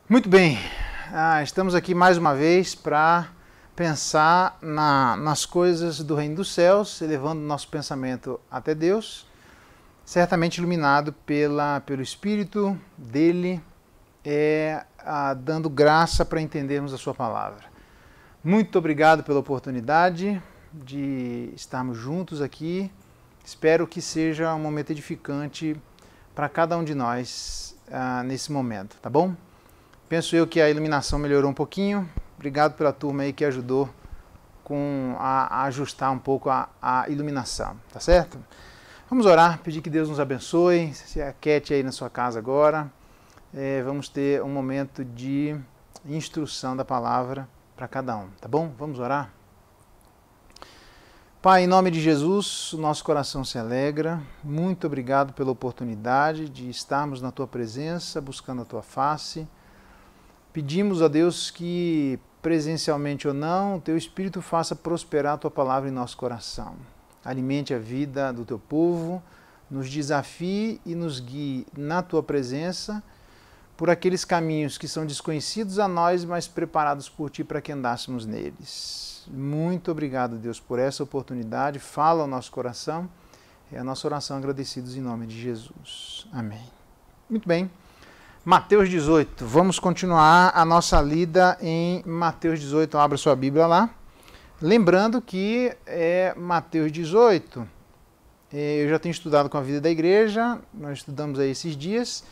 Muito bem, estamos aqui mais uma vez para pensar nas coisas do reino dos céus, elevando nosso pensamento até Deus, certamente iluminado pelo Espírito dele, dando graça para entendermos a sua palavra. Muito obrigado pela oportunidade de estarmos juntos aqui. Espero que seja um momento edificante para cada um de nós nesse momento, tá bom? Penso eu que a iluminação melhorou um pouquinho. Obrigado pela turma aí que ajudou a ajustar um pouco a iluminação, tá certo? Vamos orar, pedir que Deus nos abençoe. Se aquete aí na sua casa agora. Vamos ter um momento de instrução da palavra para cada um, tá bom? Vamos orar? Pai, em nome de Jesus, o nosso coração se alegra. Muito obrigado pela oportunidade de estarmos na Tua presença, buscando a Tua face. Pedimos a Deus que, presencialmente ou não, o Teu Espírito faça prosperar a Tua palavra em nosso coração. Alimente a vida do Teu povo, nos desafie e nos guie na Tua presença, por aqueles caminhos que são desconhecidos a nós, mas preparados por Ti para que andássemos neles. Muito obrigado, Deus, por essa oportunidade. Fala ao nosso coração. É a nossa oração agradecidos em nome de Jesus. Amém. Muito bem. Mateus 18. Vamos continuar a nossa lida em Mateus 18. Abra sua Bíblia lá. Lembrando que Mateus 18, eu já tenho estudado com a vida da igreja, nós estudamos aí esses dias.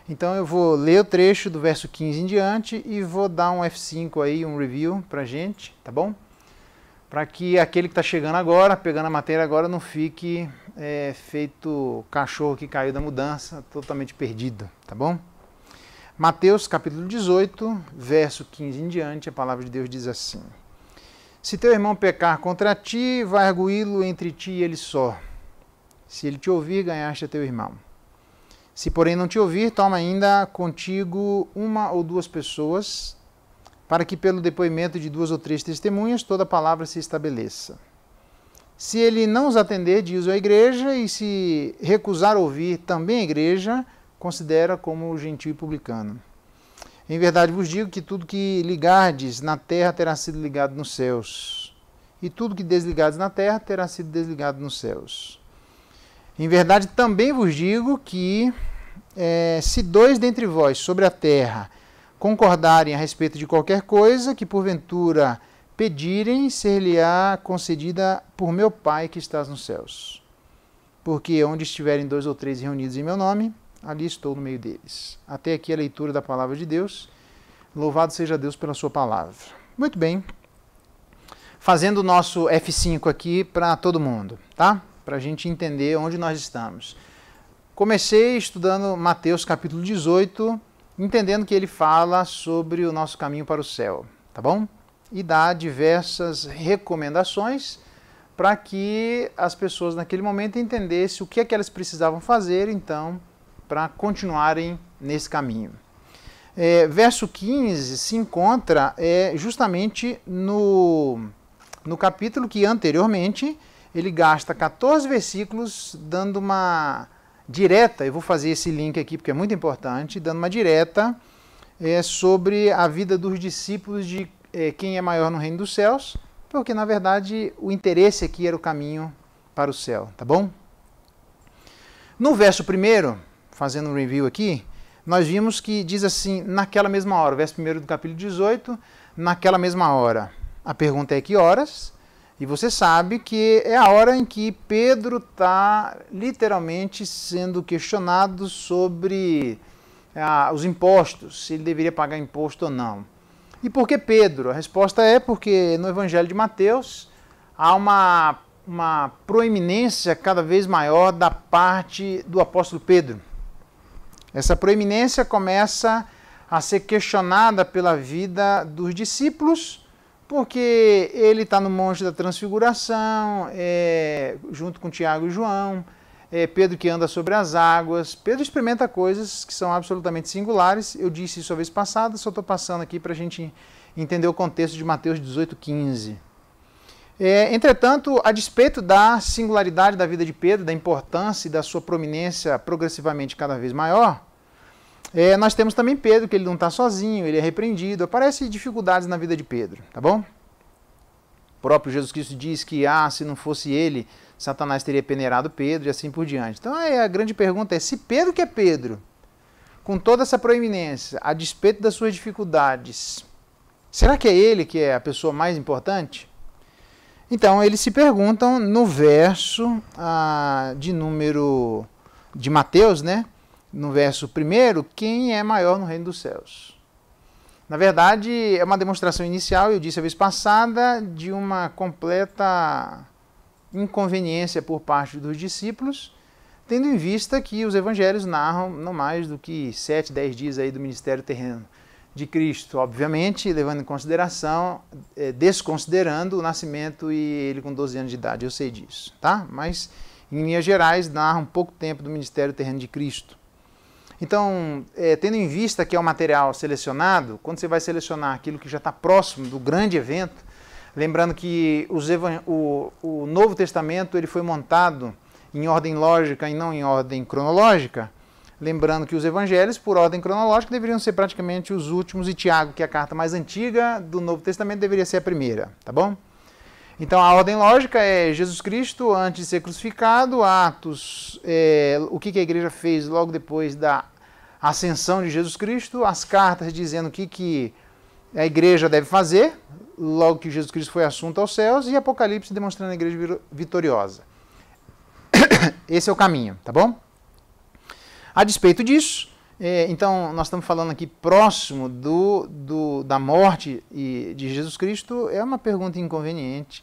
Então eu vou ler o trecho do verso 15 em diante e vou dar um F5 aí, um review pra gente, tá bom? Para que aquele que está chegando agora, pegando a matéria agora, não fique feito cachorro que caiu da mudança, totalmente perdido, tá bom? Mateus capítulo 18, verso 15 em diante, a palavra de Deus diz assim: Se teu irmão pecar contra ti, vai arguí-lo entre ti e ele só. Se ele te ouvir, ganhaste a teu irmão. Se porém não te ouvir, toma ainda contigo uma ou duas pessoas, para que pelo depoimento de duas ou três testemunhas toda a palavra se estabeleça. Se ele não os atender, diz à igreja, e se recusar ouvir também a igreja, considera como gentil e publicano. Em verdade vos digo que tudo que ligardes na terra terá sido ligado nos céus, e tudo que desligardes na terra terá sido desligado nos céus. Em verdade também vos digo que se dois dentre vós sobre a terra concordarem a respeito de qualquer coisa que porventura pedirem, ser-lhe-á concedida por meu Pai que estás nos céus. Porque onde estiverem dois ou três reunidos em meu nome, ali estou no meio deles. Até aqui a leitura da palavra de Deus. Louvado seja Deus pela sua palavra. Muito bem. Fazendo o nosso F5 aqui para todo mundo, tá? Para a gente entender onde nós estamos. Comecei estudando Mateus capítulo 18, entendendo que ele fala sobre o nosso caminho para o céu, tá bom? E dá diversas recomendações para que as pessoas naquele momento entendessem o que é que elas precisavam fazer, então, para continuarem nesse caminho. Verso 15 se encontra justamente no capítulo que anteriormente ele gasta 14 versículos dando uma direta, eu vou fazer esse link aqui porque é muito importante, dando uma direta sobre a vida dos discípulos de quem é maior no reino dos céus, porque na verdade o interesse aqui era o caminho para o céu, tá bom? No verso 1, fazendo um review aqui, nós vimos que diz assim, naquela mesma hora, o verso 1 do capítulo 18, naquela mesma hora. A pergunta é que horas? E você sabe que é a hora em que Pedro está literalmente sendo questionado sobre os impostos, se ele deveria pagar imposto ou não. E por que Pedro? A resposta é porque no Evangelho de Mateus há uma proeminência cada vez maior da parte do apóstolo Pedro. Essa proeminência começa a ser questionada pela vida dos discípulos, porque ele está no Monte da Transfiguração, junto com Tiago e João, Pedro que anda sobre as águas. Pedro experimenta coisas que são absolutamente singulares. Eu disse isso a vez passada, só estou passando aqui para a gente entender o contexto de Mateus 18:15. Entretanto, a despeito da singularidade da vida de Pedro, da importância e da sua prominência progressivamente cada vez maior, Nós temos também Pedro, que ele não está sozinho, ele é repreendido, aparecem dificuldades na vida de Pedro, tá bom? O próprio Jesus Cristo diz que, se não fosse ele, Satanás teria peneirado Pedro e assim por diante. Então a grande pergunta é, se Pedro, que é Pedro, com toda essa proeminência, a despeito das suas dificuldades, será que é ele que é a pessoa mais importante? Então eles se perguntam no verso de Mateus, né? No verso 1, quem é maior no reino dos céus? Na verdade, é uma demonstração inicial, eu disse a vez passada, de uma completa inconveniência por parte dos discípulos, tendo em vista que os evangelhos narram não mais do que 7, 10 dias aí do ministério terreno de Cristo, obviamente, levando em consideração, desconsiderando o nascimento e ele com 12 anos de idade, eu sei disso, tá? Mas, em linhas gerais, narra um pouco tempo do ministério terreno de Cristo. Então, tendo em vista que é um material selecionado, quando você vai selecionar aquilo que já está próximo do grande evento, lembrando que o Novo Testamento ele foi montado em ordem lógica e não em ordem cronológica, lembrando que os evangelhos, por ordem cronológica, deveriam ser praticamente os últimos, e Tiago, que é a carta mais antiga do Novo Testamento, deveria ser a primeira, tá bom? Então a ordem lógica é Jesus Cristo antes de ser crucificado, Atos, o que a igreja fez logo depois da ascensão de Jesus Cristo, as cartas dizendo o que a igreja deve fazer, logo que Jesus Cristo foi assunto aos céus, e Apocalipse demonstrando a igreja vitoriosa. Esse é o caminho, tá bom? A despeito disso, então nós estamos falando aqui próximo da morte de Jesus Cristo, é uma pergunta inconveniente,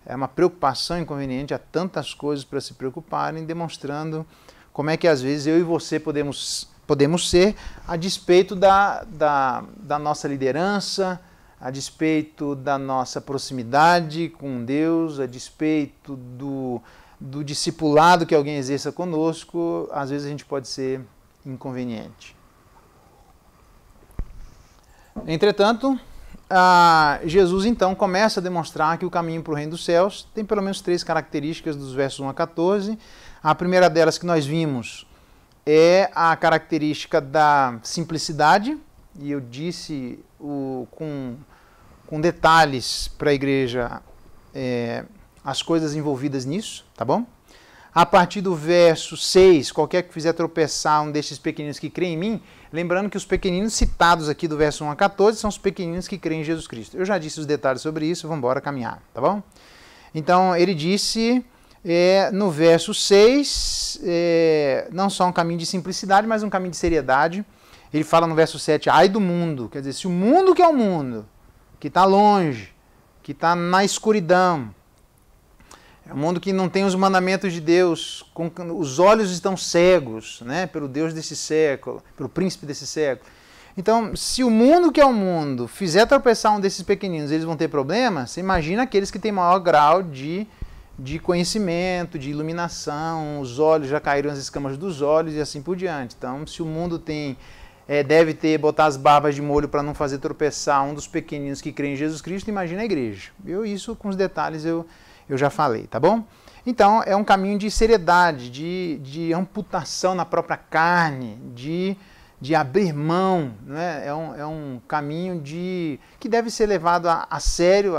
é uma preocupação inconveniente, há tantas coisas para se preocuparem, demonstrando como é que às vezes eu e você podemos ser, a despeito da nossa liderança, a despeito da nossa proximidade com Deus, a despeito do discipulado que alguém exerça conosco, às vezes a gente pode ser inconveniente. Entretanto, Jesus então começa a demonstrar que o caminho para o reino dos céus tem pelo menos 3 características dos versos 1 a 14. A primeira delas que nós vimos é a característica da simplicidade, e eu disse com detalhes para a igreja as coisas envolvidas nisso, tá bom? A partir do verso 6, qualquer que fizer tropeçar um destes pequeninos que crê em mim, lembrando que os pequeninos citados aqui do verso 1 a 14 são os pequeninos que creem em Jesus Cristo. Eu já disse os detalhes sobre isso, vamos embora caminhar, tá bom? Então, ele disse no verso 6, não só um caminho de simplicidade, mas um caminho de seriedade. Ele fala no verso 7, ai do mundo, quer dizer, se o mundo que é o mundo, que está longe, que está na escuridão, é um mundo que não tem os mandamentos de Deus, os olhos estão cegos, né, pelo Deus desse século, pelo príncipe desse século. Então, se o mundo que é o mundo fizer tropeçar um desses pequeninos, eles vão ter problema, você imagina aqueles que têm maior grau de conhecimento, de iluminação, os olhos já caíram as escamas dos olhos e assim por diante. Então, se o mundo deve botar as barbas de molho para não fazer tropeçar um dos pequeninos que creem em Jesus Cristo, imagina a igreja. Isso com os detalhes eu já falei, tá bom? Então, é um caminho de seriedade, de amputação na própria carne, de abrir mão, né? É um caminho que deve ser levado a sério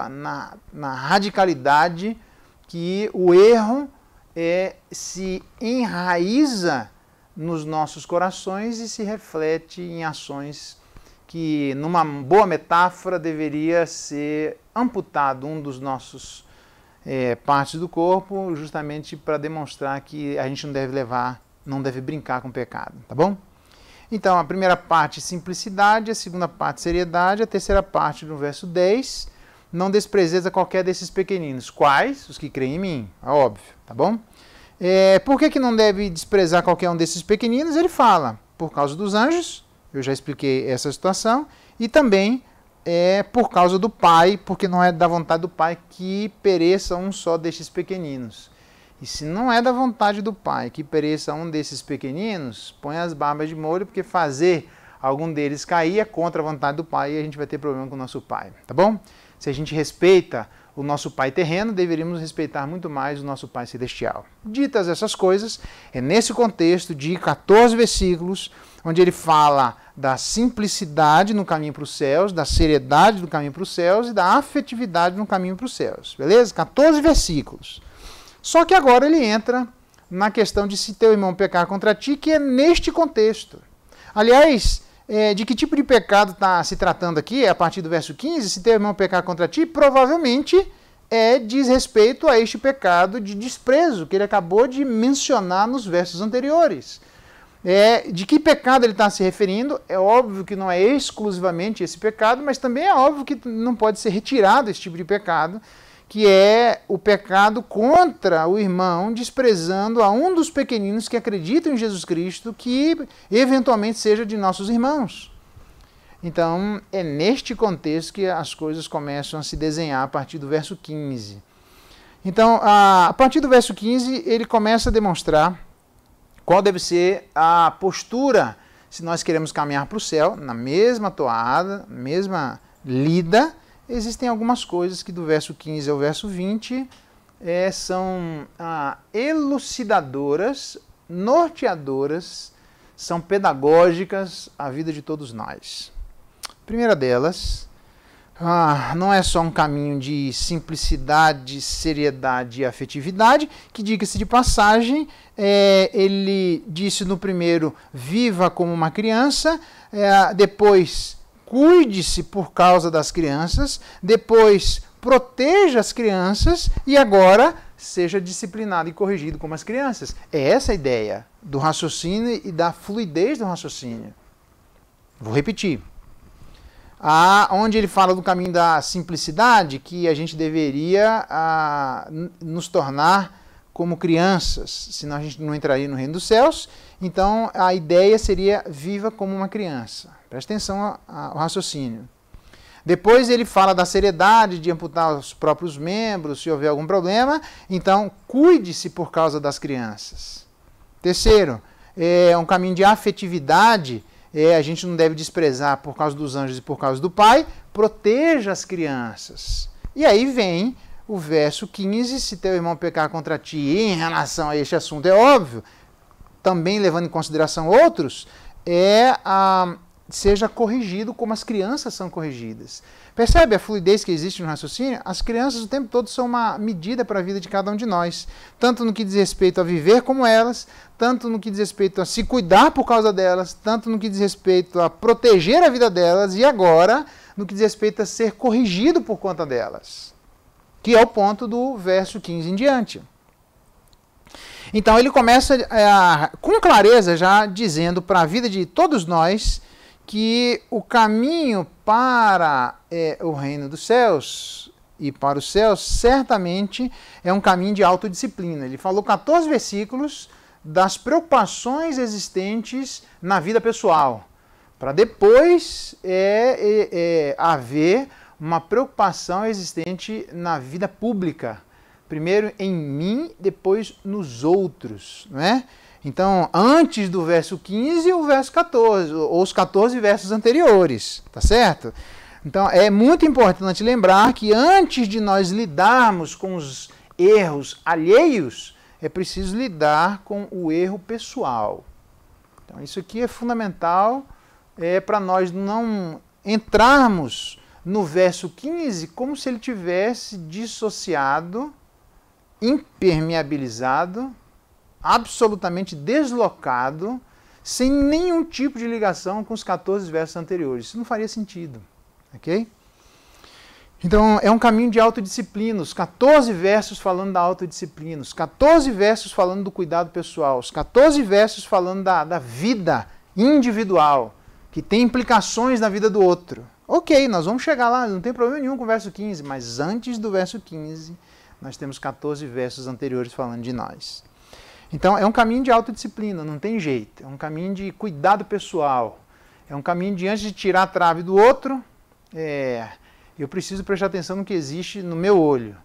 na radicalidade que o erro se enraiza nos nossos corações e se reflete em ações que, numa boa metáfora, deveria ser amputado um dos nossos partes do corpo, justamente para demonstrar que a gente não deve brincar com o pecado, tá bom? Então, a primeira parte, simplicidade, a segunda parte, seriedade, a terceira parte, no verso 10, não desprezeis a qualquer desses pequeninos. Quais? Os que creem em mim, é óbvio, tá bom? Por que não deve desprezar qualquer um desses pequeninos? Ele fala, por causa dos anjos, eu já expliquei essa situação, e também por causa do Pai, porque não é da vontade do Pai que pereça um só destes pequeninos. E se não é da vontade do Pai que pereça um desses pequeninos, põe as barbas de molho, porque fazer algum deles cair é contra a vontade do Pai e a gente vai ter problema com o nosso Pai, tá bom? Se a gente respeita o nosso Pai terreno, deveríamos respeitar muito mais o nosso Pai celestial. Ditas essas coisas, é nesse contexto de 14 versículos onde ele fala da simplicidade no caminho para os céus, da seriedade no caminho para os céus e da afetividade no caminho para os céus. Beleza? 14 versículos. Só que agora ele entra na questão de se teu irmão pecar contra ti, que é neste contexto. Aliás, de que tipo de pecado está se tratando aqui? É a partir do verso 15, se teu irmão pecar contra ti, provavelmente diz respeito a este pecado de desprezo que ele acabou de mencionar nos versos anteriores. De que pecado ele está se referindo? É óbvio que não é exclusivamente esse pecado, mas também é óbvio que não pode ser retirado esse tipo de pecado, que é o pecado contra o irmão, desprezando a um dos pequeninos que acreditam em Jesus Cristo, que eventualmente seja de nossos irmãos. Então, é neste contexto que as coisas começam a se desenhar a partir do verso 15. Então, a partir do verso 15, ele começa a demonstrar qual deve ser a postura, se nós queremos caminhar para o céu, na mesma toada, na mesma lida. Existem algumas coisas que do verso 15 ao verso 20 são elucidadoras, norteadoras, são pedagógicas à vida de todos nós. A primeira delas, não é só um caminho de simplicidade, seriedade e afetividade, que, diga-se de passagem, ele disse no primeiro, viva como uma criança, depois, cuide-se por causa das crianças, depois proteja as crianças e agora seja disciplinado e corrigido como as crianças. É essa a ideia do raciocínio e da fluidez do raciocínio. Vou repetir. Onde ele fala do caminho da simplicidade, que a gente deveria nos tornar como crianças, senão a gente não entraria no reino dos céus. Então a ideia seria viva como uma criança. Presta atenção ao raciocínio. Depois ele fala da seriedade de amputar os próprios membros, se houver algum problema. Então, cuide-se por causa das crianças. Terceiro, um caminho de afetividade. A gente não deve desprezar por causa dos anjos e por causa do Pai. Proteja as crianças. E aí vem o verso 15, se teu irmão pecar contra ti em relação a este assunto, é óbvio, também levando em consideração outros, seja corrigido como as crianças são corrigidas. Percebe a fluidez que existe no raciocínio? As crianças o tempo todo são uma medida para a vida de cada um de nós, tanto no que diz respeito a viver como elas, tanto no que diz respeito a se cuidar por causa delas, tanto no que diz respeito a proteger a vida delas e agora no que diz respeito a ser corrigido por conta delas, que é o ponto do verso 15 em diante. Então ele começa com clareza já dizendo para a vida de todos nós que o caminho para o reino dos céus e para os céus certamente é um caminho de autodisciplina. Ele falou 14 versículos das preocupações existentes na vida pessoal, para depois haver uma preocupação existente na vida pública. Primeiro em mim, depois nos outros, não é? Então, antes do verso 15, o verso 14, ou os 14 versos anteriores, tá certo? Então, é muito importante lembrar que antes de nós lidarmos com os erros alheios, é preciso lidar com o erro pessoal. Então, isso aqui é fundamental para nós não entrarmos no verso 15 como se ele tivesse dissociado, impermeabilizado, absolutamente deslocado, sem nenhum tipo de ligação com os 14 versos anteriores. Isso não faria sentido, ok? Então, é um caminho de autodisciplina, os 14 versos falando da autodisciplina, os 14 versos falando do cuidado pessoal, os 14 versos falando da vida individual, que tem implicações na vida do outro. Ok, nós vamos chegar lá, não tem problema nenhum com o verso 15, mas antes do verso 15, nós temos 14 versos anteriores falando de nós. Então, é um caminho de autodisciplina, não tem jeito. É um caminho de cuidado pessoal. É um caminho de, antes de tirar a trave do outro, eu preciso prestar atenção no que existe no meu olho.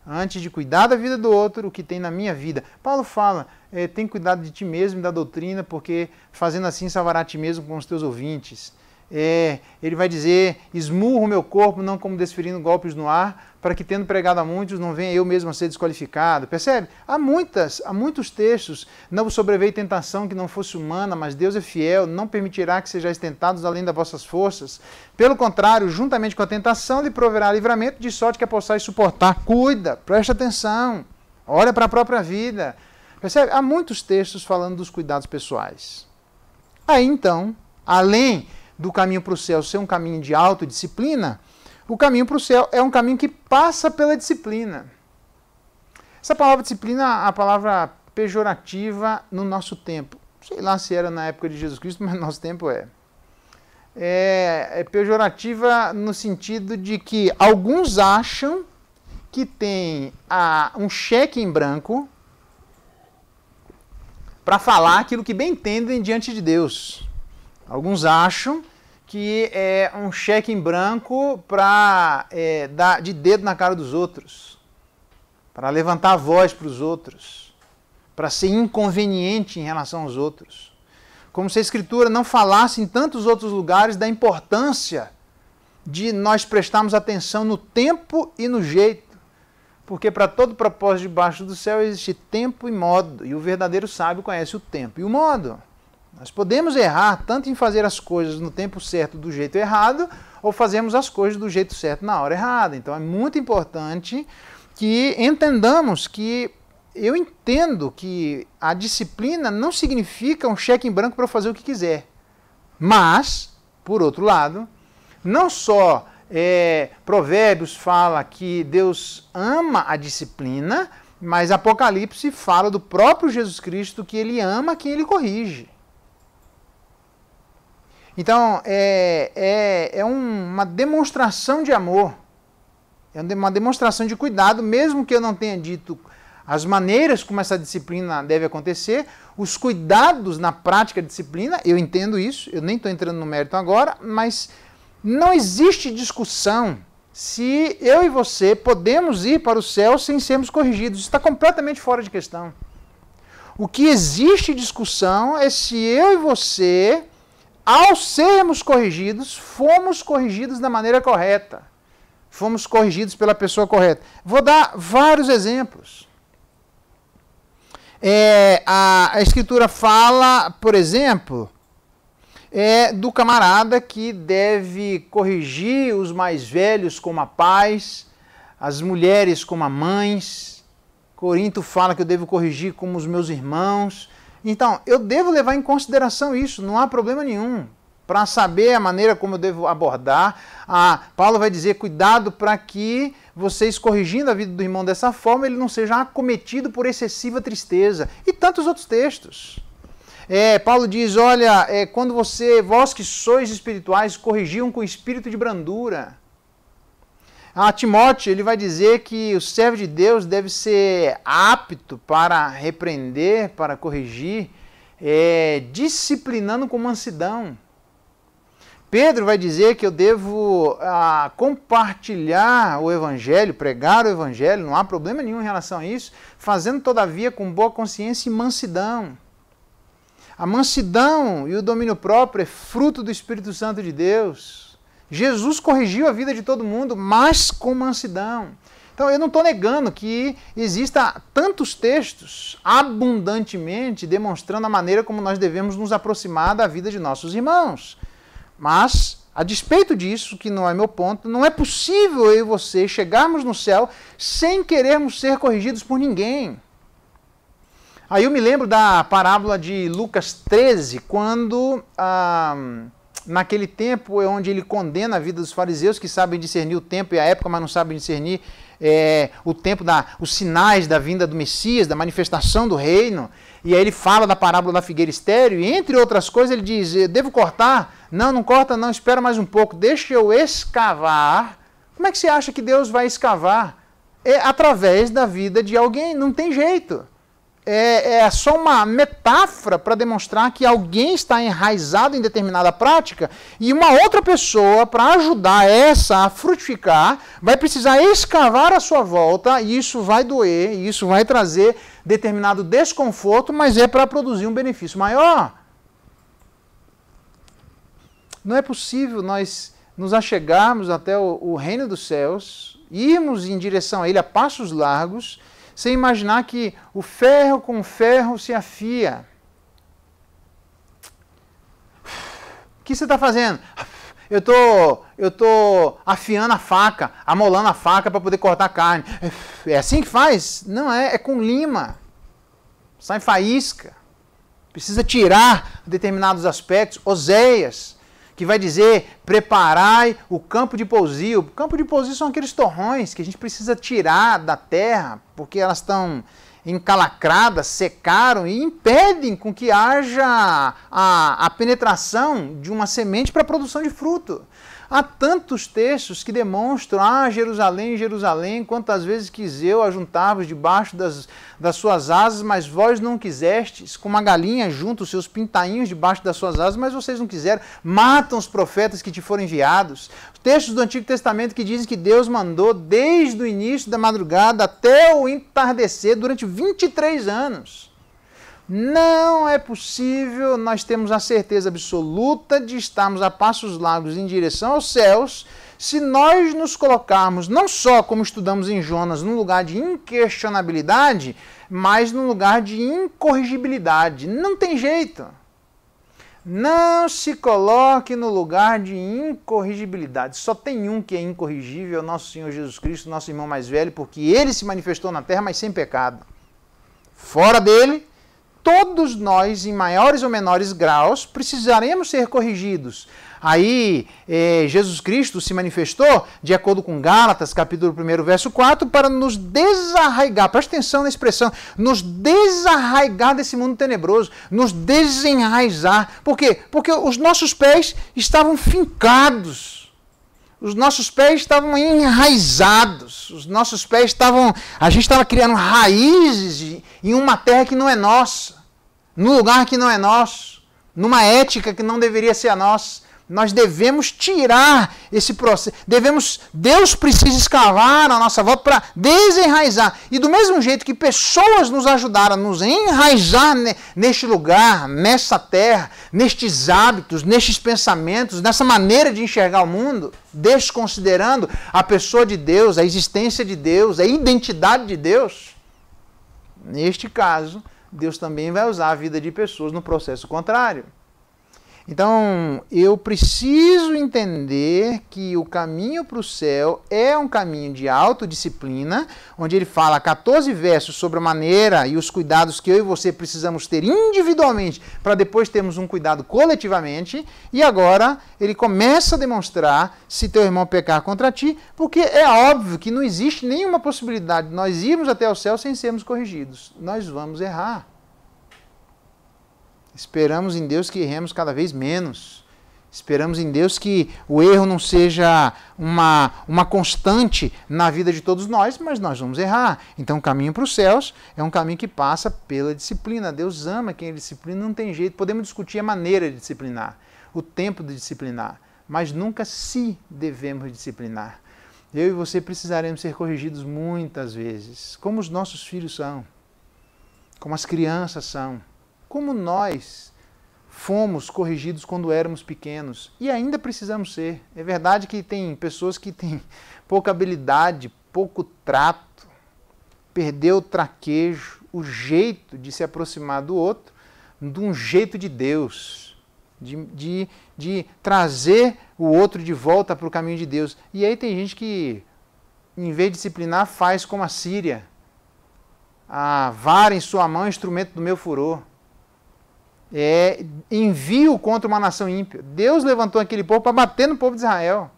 Antes de cuidar da vida do outro, o que tem na minha vida. Paulo fala, tem cuidado de ti mesmo e da doutrina, porque fazendo assim salvará a ti mesmo com os teus ouvintes. Ele vai dizer, esmurro o meu corpo, não como desferindo golpes no ar, para que tendo pregado a muitos, não venha eu mesmo a ser desqualificado. Percebe? Há muitos textos. Não vos sobreveio tentação que não fosse humana, mas Deus é fiel, não permitirá que sejais tentados além das vossas forças. Pelo contrário, juntamente com a tentação, lhe proverá livramento, de sorte que a possais suportar. Cuida, preste atenção, olha para a própria vida. Percebe? Há muitos textos falando dos cuidados pessoais. Aí então, além do caminho para o céu ser um caminho de autodisciplina, o caminho para o céu é um caminho que passa pela disciplina. Essa palavra disciplina é a palavra pejorativa no nosso tempo. Sei lá se era na época de Jesus Cristo, mas no nosso tempo é. É pejorativa no sentido de que alguns acham que tem um cheque em branco para falar aquilo que bem entendem diante de Deus. Alguns acham que é um cheque em branco para dar de dedo na cara dos outros, para levantar a voz para os outros, para ser inconveniente em relação aos outros. Como se a Escritura não falasse em tantos outros lugares da importância de nós prestarmos atenção no tempo e no jeito. Porque para todo propósito debaixo do céu existe tempo e modo, e o verdadeiro sábio conhece o tempo e o modo. Nós podemos errar tanto em fazer as coisas no tempo certo do jeito errado, ou fazermos as coisas do jeito certo na hora errada. Então é muito importante que entendamos que eu entendo que a disciplina não significa um cheque em branco para eu fazer o que quiser. Mas, por outro lado, não só Provérbios fala que Deus ama a disciplina, mas Apocalipse fala do próprio Jesus Cristo que ele ama quem ele corrige. Então, é uma demonstração de amor, é uma demonstração de cuidado, mesmo que eu não tenha dito as maneiras como essa disciplina deve acontecer, os cuidados na prática da disciplina, eu entendo isso, eu nem estou entrando no mérito agora, mas não existe discussão se eu e você podemos ir para o céu sem sermos corrigidos. Isso está completamente fora de questão. O que existe discussão é se eu e você, ao sermos corrigidos, fomos corrigidos da maneira correta. Fomos corrigidos pela pessoa correta. Vou dar vários exemplos. A Escritura fala, por exemplo, do camarada que deve corrigir os mais velhos como a pais, as mulheres como a mães. Corinto fala que eu devo corrigir como os meus irmãos. Então, eu devo levar em consideração isso, não há problema nenhum. Para saber a maneira como eu devo abordar, Paulo vai dizer, cuidado para que vocês corrigindo a vida do irmão dessa forma, ele não seja acometido por excessiva tristeza. E tantos outros textos. Paulo diz, olha, quando vós que sois espirituais, corrigiam com espírito de brandura. A Timóteo, ele vai dizer que o servo de Deus deve ser apto para repreender, para corrigir, disciplinando com mansidão. Pedro vai dizer que eu devo compartilhar o Evangelho, pregar o Evangelho, não há problema nenhum em relação a isso, fazendo todavia com boa consciência e mansidão. A mansidão e o domínio próprio é fruto do Espírito Santo de Deus. Jesus corrigiu a vida de todo mundo, mas com mansidão. Então eu não estou negando que exista tantos textos abundantemente demonstrando a maneira como nós devemos nos aproximar da vida de nossos irmãos. Mas, a despeito disso, que não é meu ponto, não é possível eu e você chegarmos no céu sem querermos ser corrigidos por ninguém. Aí eu me lembro da parábola de Lucas 13, quando, naquele tempo é onde ele condena a vida dos fariseus, que sabem discernir o tempo e a época, mas não sabem discernir o tempo, os sinais da vinda do Messias, da manifestação do reino. E aí ele fala da parábola da figueira estéril, e entre outras coisas ele diz, devo cortar? Não, não corta não, espera mais um pouco, deixa eu escavar. Como é que você acha que Deus vai escavar? É através da vida de alguém, não tem jeito. É só uma metáfora para demonstrar que alguém está enraizado em determinada prática e uma outra pessoa, para ajudar essa a frutificar, vai precisar escavar à sua volta e isso vai doer, e isso vai trazer determinado desconforto, mas é para produzir um benefício maior. Não é possível nós nos achegarmos até o reino dos céus, irmos em direção a ele a passos largos, sem imaginar que o ferro com o ferro se afia. O que você está fazendo? Eu tô afiando a faca, amolando a faca para poder cortar a carne. É assim que faz? Não é, é com lima. Sai faísca. Precisa tirar determinados aspectos. Oséias, que vai dizer, preparai o campo de pousio. O campo de pousio são aqueles torrões que a gente precisa tirar da terra, porque elas estão encalacradas, secaram e impedem com que haja a penetração de uma semente para a produção de fruto. Há tantos textos que demonstram, Jerusalém, Jerusalém, quantas vezes quis eu ajuntar-vos debaixo das suas asas, mas vós não quisestes, com uma galinha junto os seus pintainhos debaixo das suas asas, mas vocês não quiseram, matam os profetas que te foram enviados. Textos do Antigo Testamento que dizem que Deus mandou desde o início da madrugada até o entardecer durante 23 anos. Não é possível, nós temos a certeza absoluta de estarmos a passos largos em direção aos céus, se nós nos colocarmos, não só como estudamos em Jonas, num lugar de inquestionabilidade, mas num lugar de incorrigibilidade. Não tem jeito. Não se coloque no lugar de incorrigibilidade. Só tem um que é incorrigível, é o nosso Senhor Jesus Cristo, nosso irmão mais velho, porque ele se manifestou na terra, mas sem pecado. Fora dele, todos nós, em maiores ou menores graus, precisaremos ser corrigidos. Aí, Jesus Cristo se manifestou, de acordo com Gálatas, capítulo 1, verso 4, para nos desarraigar, presta atenção na expressão, nos desarraigar desse mundo tenebroso, nos desenraizar. Por quê? Porque os nossos pés estavam fincados. Os nossos pés estavam enraizados, os nossos pés estavam... A gente estava criando raízes em uma terra que não é nossa, num lugar que não é nosso, numa ética que não deveria ser a nossa. Nós devemos tirar esse processo. Deus precisa escavar a nossa volta para desenraizar. E do mesmo jeito que pessoas nos ajudaram a nos enraizar neste lugar, nessa terra, nestes hábitos, nestes pensamentos, nessa maneira de enxergar o mundo, desconsiderando a pessoa de Deus, a existência de Deus, a identidade de Deus, neste caso, Deus também vai usar a vida de pessoas no processo contrário. Então, eu preciso entender que o caminho para o céu é um caminho de autodisciplina, onde ele fala 14 versos sobre a maneira e os cuidados que eu e você precisamos ter individualmente, para depois termos um cuidado coletivamente, e agora ele começa a demonstrar se teu irmão pecar contra ti, porque é óbvio que não existe nenhuma possibilidade de nós irmos até o céu sem sermos corrigidos. Nós vamos errar. Esperamos em Deus que erremos cada vez menos. Esperamos em Deus que o erro não seja uma constante na vida de todos nós, mas nós vamos errar. Então o caminho para os céus é um caminho que passa pela disciplina. Deus ama quem ele disciplina, não tem jeito. Podemos discutir a maneira de disciplinar, o tempo de disciplinar, mas nunca se devemos disciplinar. Eu e você precisaremos ser corrigidos muitas vezes, como os nossos filhos são, como as crianças são. Como nós fomos corrigidos quando éramos pequenos e ainda precisamos ser. É verdade que tem pessoas que têm pouca habilidade, pouco trato, perdeu o traquejo, o jeito de se aproximar do outro, de um jeito de Deus, de trazer o outro de volta para o caminho de Deus. E aí tem gente que, em vez de disciplinar, faz como a Síria. A vara em sua mão é instrumento do meu furor. Envio contra uma nação ímpia. Deus levantou aquele povo para bater no povo de Israel.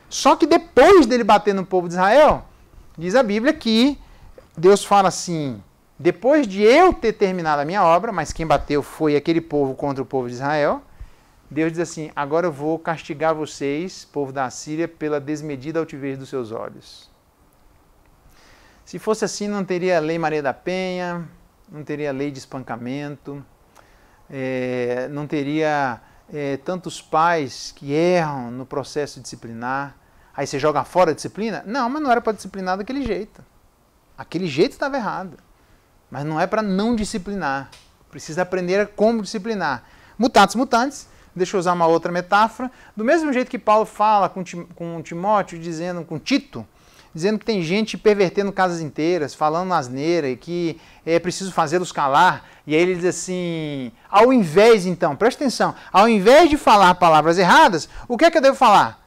Só que depois dele bater no povo de Israel, diz a Bíblia que Deus fala assim, depois de eu ter terminado a minha obra, mas quem bateu foi aquele povo contra o povo de Israel, Deus diz assim, agora eu vou castigar vocês, povo da Síria, pela desmedida altivez dos seus olhos. Se fosse assim, não teria lei Maria da Penha, não teria lei de espancamento, não teria tantos pais que erram no processo disciplinar. Aí você joga fora a disciplina? Não, mas não era para disciplinar daquele jeito. Aquele jeito estava errado. Mas não é para não disciplinar. Precisa aprender como disciplinar. Mutatis mutandis, Deixa eu usar uma outra metáfora. Do mesmo jeito que Paulo fala com Timóteo, com Tito, dizendo que tem gente pervertendo casas inteiras, falando asneira e que é preciso fazê-los calar. E aí ele diz assim, ao invés então, presta atenção, ao invés de falar palavras erradas, o que é que eu devo falar?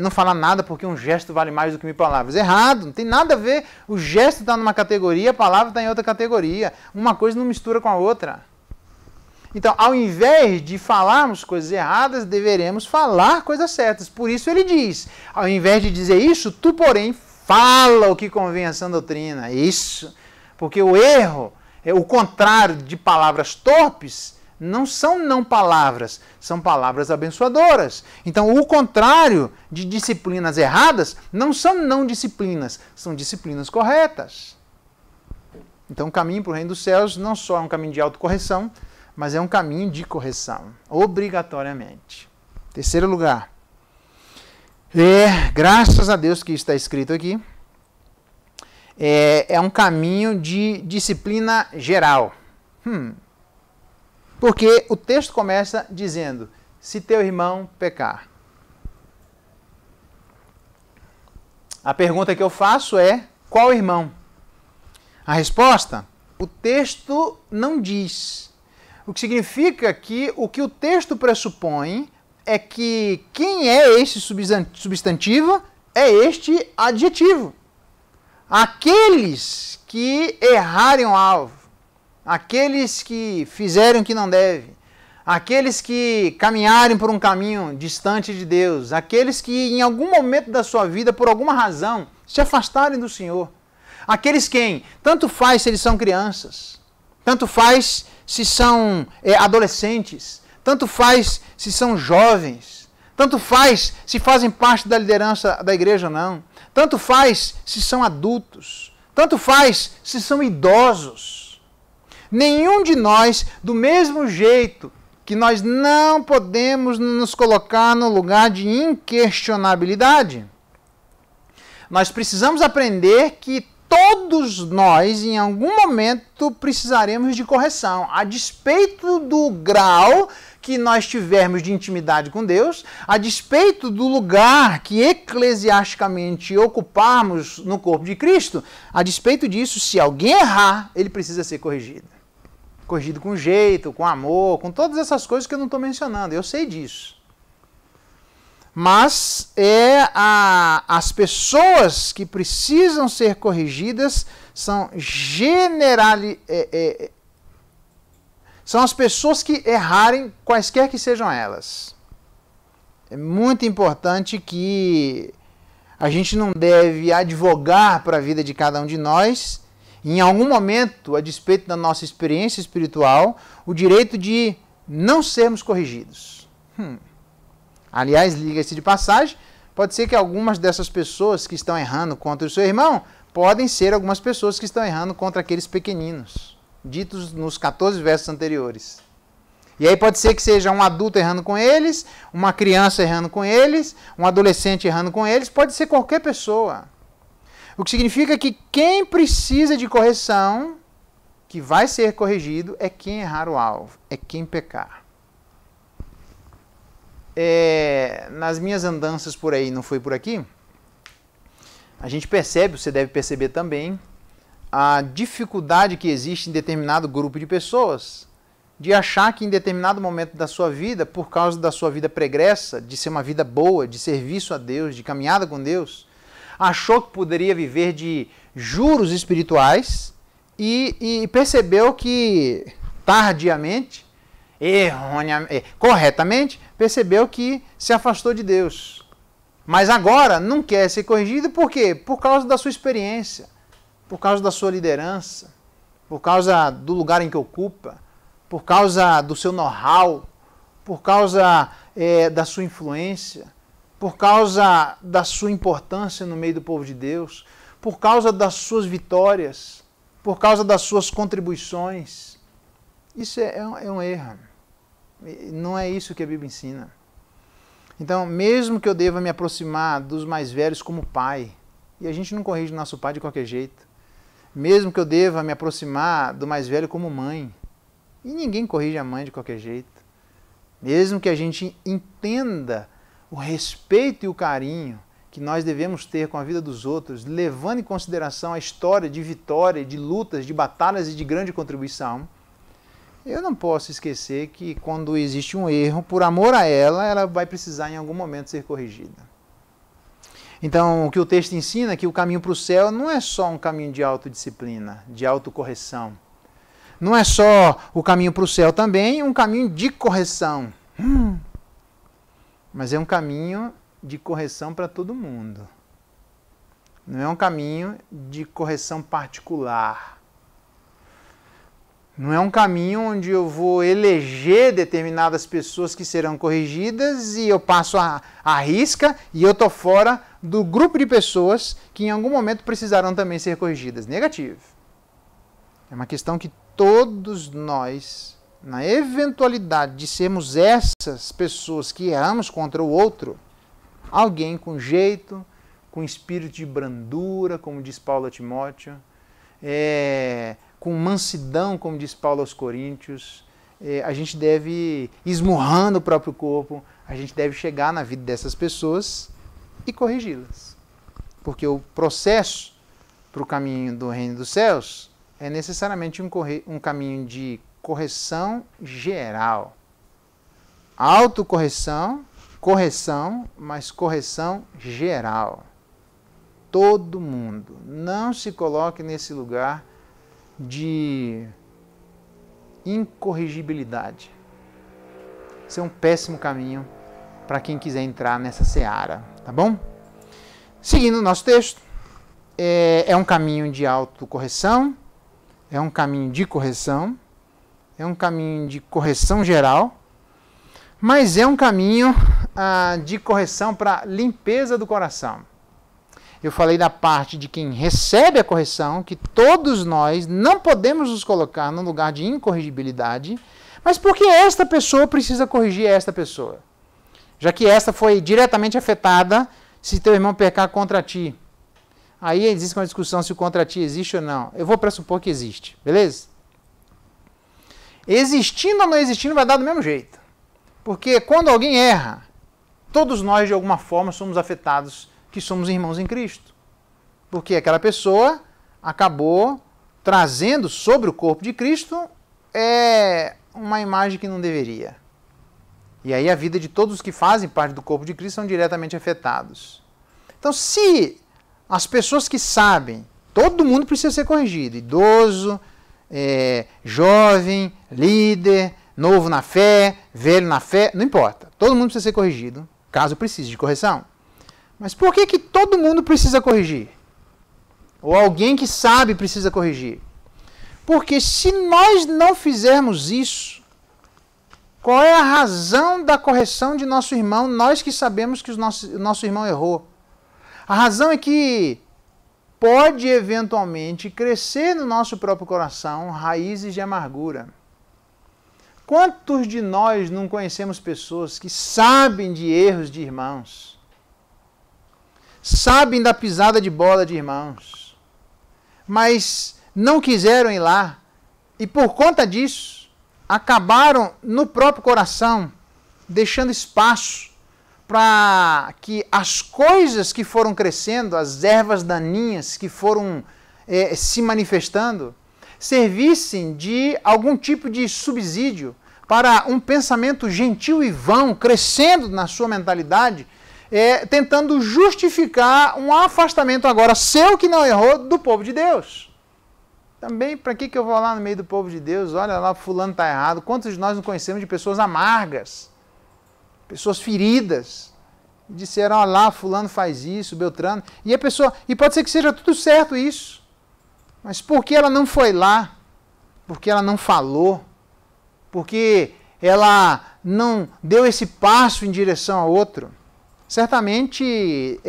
Não falar nada porque um gesto vale mais do que 1000 palavras. Errado, não tem nada a ver. O gesto está numa categoria, a palavra está em outra categoria. Uma coisa não mistura com a outra. Então, ao invés de falarmos coisas erradas, deveremos falar coisas certas. Por isso ele diz, ao invés de dizer isso, tu, porém, fala o que convém à sã doutrina. Isso. Porque o erro, o contrário de palavras torpes, não são não palavras, são palavras abençoadoras. Então, o contrário de disciplinas erradas não são não disciplinas, são disciplinas corretas. Então, o caminho para o reino dos céus não só é um caminho de autocorreção, mas é um caminho de correção, obrigatoriamente. Terceiro lugar. Graças a Deus que está escrito aqui, é um caminho de disciplina geral. Porque o texto começa dizendo, se teu irmão pecar. A pergunta que eu faço é, qual irmão? A resposta, o texto não diz. O que significa que o que o texto pressupõe é que quem é este substantivo é este adjetivo. Aqueles que errarem o alvo, aqueles que fizerem o que não devem, aqueles que caminharem por um caminho distante de Deus, aqueles que em algum momento da sua vida, por alguma razão, se afastarem do Senhor. Aqueles quem? Tanto faz se eles são crianças, tanto faz se são adolescentes, tanto faz se são jovens, tanto faz se fazem parte da liderança da igreja ou não, tanto faz se são adultos, tanto faz se são idosos. Nenhum de nós, do mesmo jeito que nós não podemos nos colocar no lugar de inquestionabilidade, nós precisamos aprender que todos nós, em algum momento, precisaremos de correção. A despeito do grau que nós tivermos de intimidade com Deus, a despeito do lugar que eclesiasticamente ocuparmos no corpo de Cristo, a despeito disso, se alguém errar, ele precisa ser corrigido. Corrigido com jeito, com amor, com todas essas coisas que eu não estou mencionando. Eu sei disso. Mas as pessoas que precisam ser corrigidas são são as pessoas que errarem, quaisquer que sejam elas. É muito importante que a gente não deve advogar para a vida de cada um de nós, em algum momento, a despeito da nossa experiência espiritual, o direito de não sermos corrigidos. Aliás, liga-se de passagem, pode ser que algumas dessas pessoas que estão errando contra o seu irmão, podem ser algumas pessoas que estão errando contra aqueles pequeninos, ditos nos 14 versos anteriores. E aí pode ser que seja um adulto errando com eles, uma criança errando com eles, um adolescente errando com eles, pode ser qualquer pessoa. O que significa que quem precisa de correção, que vai ser corrigido, é quem errar o alvo, é quem pecar. Nas minhas andanças por aí, não foi por aqui, a gente percebe, você deve perceber também, a dificuldade que existe em determinado grupo de pessoas de achar que em determinado momento da sua vida, por causa da sua vida pregressa, de ser uma vida boa, de serviço a Deus, de caminhada com Deus, achou que poderia viver de juros espirituais e percebeu que tardiamente, corretamente, percebeu que se afastou de Deus. Mas agora não quer ser corrigido, por quê? Por causa da sua experiência, por causa da sua liderança, por causa do lugar em que ocupa, por causa do seu know-how, por causa da sua influência, por causa da sua importância no meio do povo de Deus, por causa das suas vitórias, por causa das suas contribuições. Isso é um erro. Não é isso que a Bíblia ensina. Então, mesmo que eu deva me aproximar dos mais velhos como pai, e a gente não corrige o nosso pai de qualquer jeito, mesmo que eu deva me aproximar do mais velho como mãe, e ninguém corrige a mãe de qualquer jeito, mesmo que a gente entenda o respeito e o carinho que nós devemos ter com a vida dos outros, levando em consideração a história de vitória, de lutas, de batalhas e de grande contribuição, eu não posso esquecer que quando existe um erro, por amor a ela vai precisar em algum momento ser corrigida. Então, o que o texto ensina é que o caminho para o céu não é só um caminho de autodisciplina, de autocorreção. Não é só o caminho para o céu também, um caminho de correção. Mas é um caminho de correção para todo mundo. Não é um caminho de correção particular. Não é um caminho onde eu vou eleger determinadas pessoas que serão corrigidas e eu passo a risca e eu estou fora do grupo de pessoas que em algum momento precisarão também ser corrigidas. Negativo. É uma questão que todos nós, na eventualidade de sermos essas pessoas que erramos contra o outro, alguém com jeito, com espírito de brandura, como diz Paulo a Timóteo, com mansidão, como diz Paulo aos Coríntios, a gente deve, esmurrando o próprio corpo, a gente deve chegar na vida dessas pessoas e corrigi-las. Porque o processo para o caminho do reino dos céus é necessariamente um caminho de correção geral. Autocorreção, correção, mas correção geral. Todo mundo. Não se coloque nesse lugar de incorrigibilidade. Isso é um péssimo caminho para quem quiser entrar nessa seara, tá bom? Seguindo o nosso texto, é um caminho de autocorreção, é um caminho de correção, é um caminho de correção geral, mas é um caminho de correção para limpeza do coração. Eu falei da parte de quem recebe a correção, que todos nós não podemos nos colocar num lugar de incorrigibilidade, mas porque esta pessoa precisa corrigir esta pessoa. Já que esta foi diretamente afetada se teu irmão pecar contra ti. Aí existe uma discussão se o contra ti existe ou não. Eu vou pressupor que existe, beleza? Existindo ou não existindo vai dar do mesmo jeito. Porque quando alguém erra, todos nós de alguma forma somos afetados, que somos irmãos em Cristo. Porque aquela pessoa acabou trazendo sobre o corpo de Cristo uma imagem que não deveria. E aí a vida de todos os que fazem parte do corpo de Cristo são diretamente afetados. Então, se as pessoas que sabem, todo mundo precisa ser corrigido, idoso, jovem, líder, novo na fé, velho na fé, não importa. Todo mundo precisa ser corrigido, caso precise de correção. Mas por que todo mundo precisa corrigir? Ou alguém que sabe precisa corrigir? Porque se nós não fizermos isso, qual é a razão da correção de nosso irmão, nós que sabemos que o nosso irmão errou? A razão é que pode eventualmente crescer no nosso próprio coração raízes de amargura. Quantos de nós não conhecemos pessoas que sabem de erros de irmãos? Sabem da pisada de bola de irmãos, mas não quiseram ir lá e por conta disso acabaram no próprio coração deixando espaço para que as coisas que foram crescendo, as ervas daninhas que foram se manifestando, servissem de algum tipo de subsídio para um pensamento gentil e vão crescendo na sua mentalidade, tentando justificar um afastamento agora seu que não errou do povo de Deus. Também, para que eu vou lá no meio do povo de Deus? Olha lá, fulano está errado. Quantos de nós não conhecemos de pessoas amargas, pessoas feridas, disseram, olha lá, fulano faz isso, Beltrano, e pode ser que seja tudo certo isso, mas por que ela não foi lá? Porque ela não falou? Porque ela não deu esse passo em direção a outro? Certamente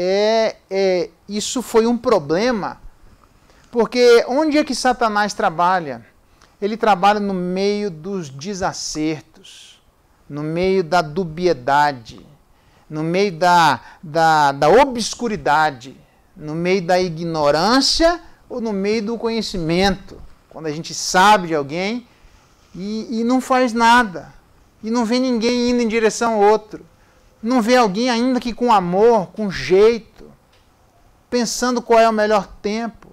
isso foi um problema, porque onde é que Satanás trabalha? Ele trabalha no meio dos desacertos, no meio da dubiedade, no meio da obscuridade, no meio da ignorância ou no meio do conhecimento. Quando a gente sabe de alguém e não faz nada. e não vê ninguém indo em direção ao outro. Não vê alguém ainda que com amor, com jeito, pensando qual é o melhor tempo,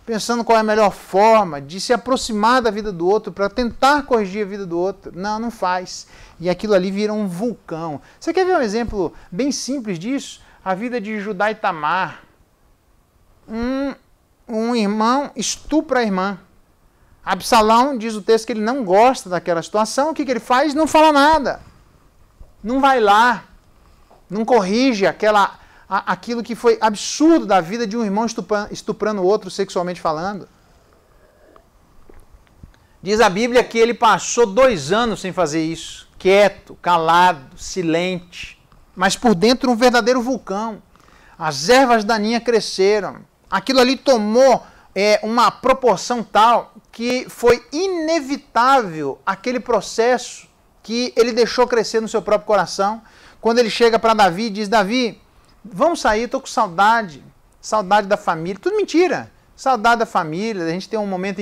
pensando qual é a melhor forma de se aproximar da vida do outro para tentar corrigir a vida do outro. Não, não faz. E aquilo ali vira um vulcão. Você quer ver um exemplo bem simples disso? A vida de Judá e Tamar. Um irmão estupra a irmã. Absalão, diz o texto, que ele não gosta daquela situação. O que ele faz? Não fala nada. Não vai lá. Não corrige aquilo que foi absurdo da vida de um irmão estuprando o outro, sexualmente falando. Diz a Bíblia que ele passou 2 anos sem fazer isso. Quieto, calado, silente. Mas por dentro um verdadeiro vulcão. As ervas daninhas cresceram. Aquilo ali tomou uma proporção tal que foi inevitável aquele processo que ele deixou crescer no seu próprio coração. Quando ele chega para Davi e diz, Davi, vamos sair, estou com saudade da família. Tudo mentira. Saudade da família, a gente tem um momento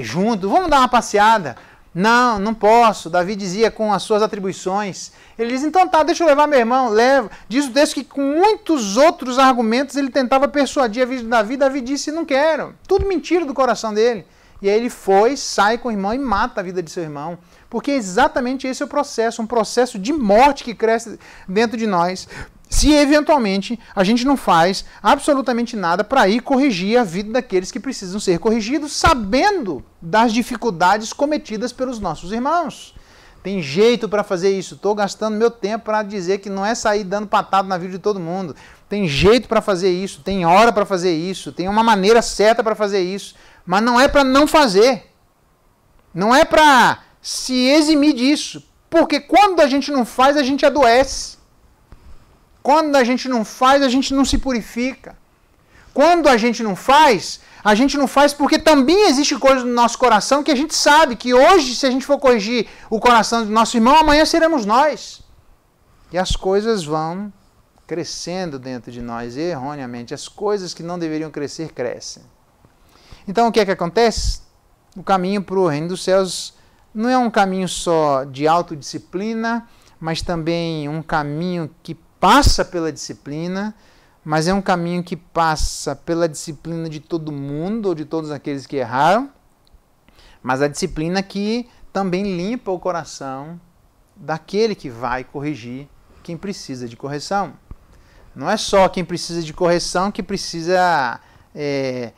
junto, vamos dar uma passeada. Não, não posso. Davi dizia com as suas atribuições. Ele diz, então tá, deixa eu levar meu irmão, leva. Diz o texto que com muitos outros argumentos ele tentava persuadir a vida de Davi. Davi disse, não quero. Tudo mentira do coração dele. E aí ele foi, sai com o irmão e mata a vida de seu irmão. Porque exatamente esse é o processo, um processo de morte que cresce dentro de nós. Se eventualmente a gente não faz absolutamente nada para ir corrigir a vida daqueles que precisam ser corrigidos, sabendo das dificuldades cometidas pelos nossos irmãos. Tem jeito para fazer isso. Estou gastando meu tempo para dizer que não é sair dando patada na vida de todo mundo. Tem jeito para fazer isso, tem hora para fazer isso, tem uma maneira certa para fazer isso. Mas não é para não fazer. Não é para se eximir disso. Porque quando a gente não faz, a gente adoece. Quando a gente não faz, a gente não se purifica. Quando a gente não faz porque também existe coisa no nosso coração que a gente sabe que hoje, se a gente for corrigir o coração do nosso irmão, amanhã seremos nós. E as coisas vão crescendo dentro de nós, erroneamente. As coisas que não deveriam crescer, crescem. Então, o que é que acontece? O caminho para o reino dos céus não é um caminho só de autodisciplina, mas também um caminho que passa pela disciplina, mas é um caminho que passa pela disciplina de todo mundo, ou de todos aqueles que erraram, mas a disciplina que também limpa o coração daquele que vai corrigir quem precisa de correção. Não é só quem precisa de correção que precisa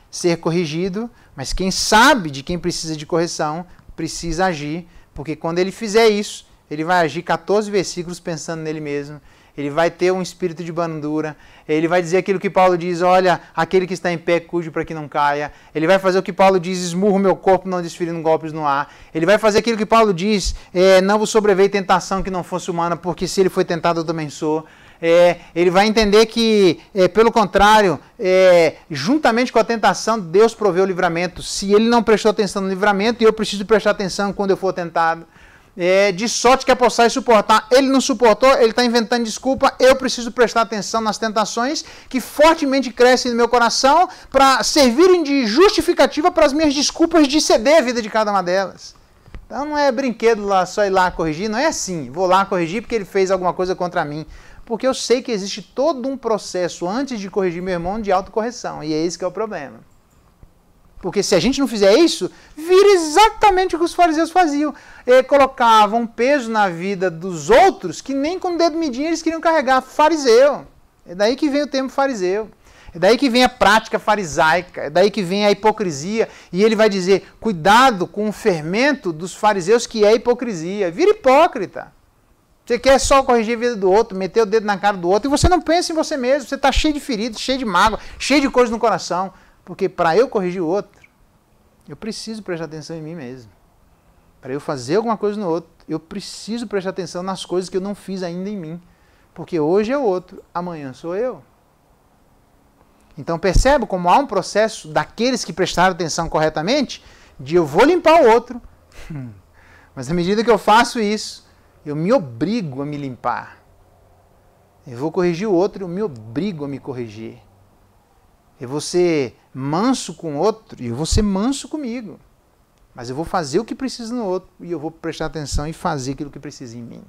ser corrigido, mas quem sabe de quem precisa de correção precisa agir, porque quando ele fizer isso, ele vai agir 14 versículos pensando nele mesmo. Ele vai ter um espírito de brandura, ele vai dizer aquilo que Paulo diz, olha, aquele que está em pé, cuide para que não caia. Ele vai fazer o que Paulo diz, esmurro meu corpo, não desferindo golpes no ar. Ele vai fazer aquilo que Paulo diz, não vos sobreveio tentação que não fosse humana, porque se ele foi tentado, eu também sou. Ele vai entender que, pelo contrário, juntamente com a tentação, Deus proveu o livramento. Se ele não prestou atenção no livramento, eu preciso prestar atenção quando eu for tentado. De sorte que é possais suportar. Ele não suportou, ele está inventando desculpa. Eu preciso prestar atenção nas tentações que fortemente crescem no meu coração para servirem de justificativa para as minhas desculpas de ceder a vida de cada uma delas. Então não é brinquedo lá, só ir lá corrigir, não é assim. Vou lá corrigir porque ele fez alguma coisa contra mim. Porque eu sei que existe todo um processo antes de corrigir meu irmão de autocorreção. E é esse que é o problema. Porque se a gente não fizer isso, vira exatamente o que os fariseus faziam. Eles colocavam peso na vida dos outros que nem com o dedo midinho eles queriam carregar. Fariseu. É daí que vem o termo fariseu. É daí que vem a prática farisaica. É daí que vem a hipocrisia. E ele vai dizer, cuidado com o fermento dos fariseus que é a hipocrisia. Vira hipócrita. Você quer só corrigir a vida do outro, meter o dedo na cara do outro, e você não pensa em você mesmo. Você está cheio de feridas, cheio de mágoa, cheio de coisas no coração. Porque para eu corrigir o outro, eu preciso prestar atenção em mim mesmo. Para eu fazer alguma coisa no outro, eu preciso prestar atenção nas coisas que eu não fiz ainda em mim. Porque hoje é o outro, amanhã sou eu. Então percebe como há um processo daqueles que prestaram atenção corretamente, de eu vou limpar o outro, mas à medida que eu faço isso, eu me obrigo a me limpar. Eu vou corrigir o outro, eu me obrigo a me corrigir. Eu vou ser manso com o outro e eu vou ser manso comigo. Mas eu vou fazer o que precisa no outro e eu vou prestar atenção e fazer aquilo que precisa em mim.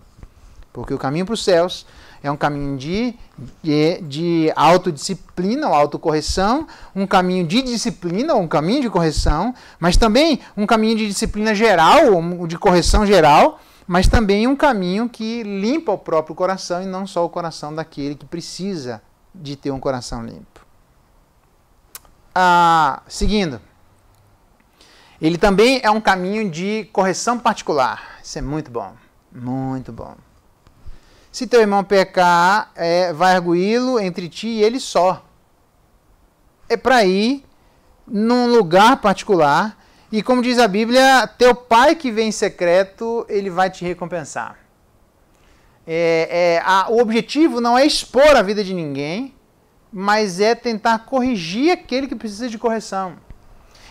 Porque o caminho para os céus é um caminho de autodisciplina ou autocorreção, um caminho de disciplina ou um caminho de correção, mas também um caminho de disciplina geral, ou de correção geral, mas também um caminho que limpa o próprio coração e não só o coração daquele que precisa de ter um coração limpo. Seguindo. Ele também é um caminho de correção particular. Isso é muito bom. Muito bom. Se teu irmão pecar, vai arguí-lo entre ti e ele só. É para ir num lugar particular. E como diz a Bíblia, teu pai que vem em secreto, ele vai te recompensar. O objetivo não é expor a vida de ninguém, mas é tentar corrigir aquele que precisa de correção.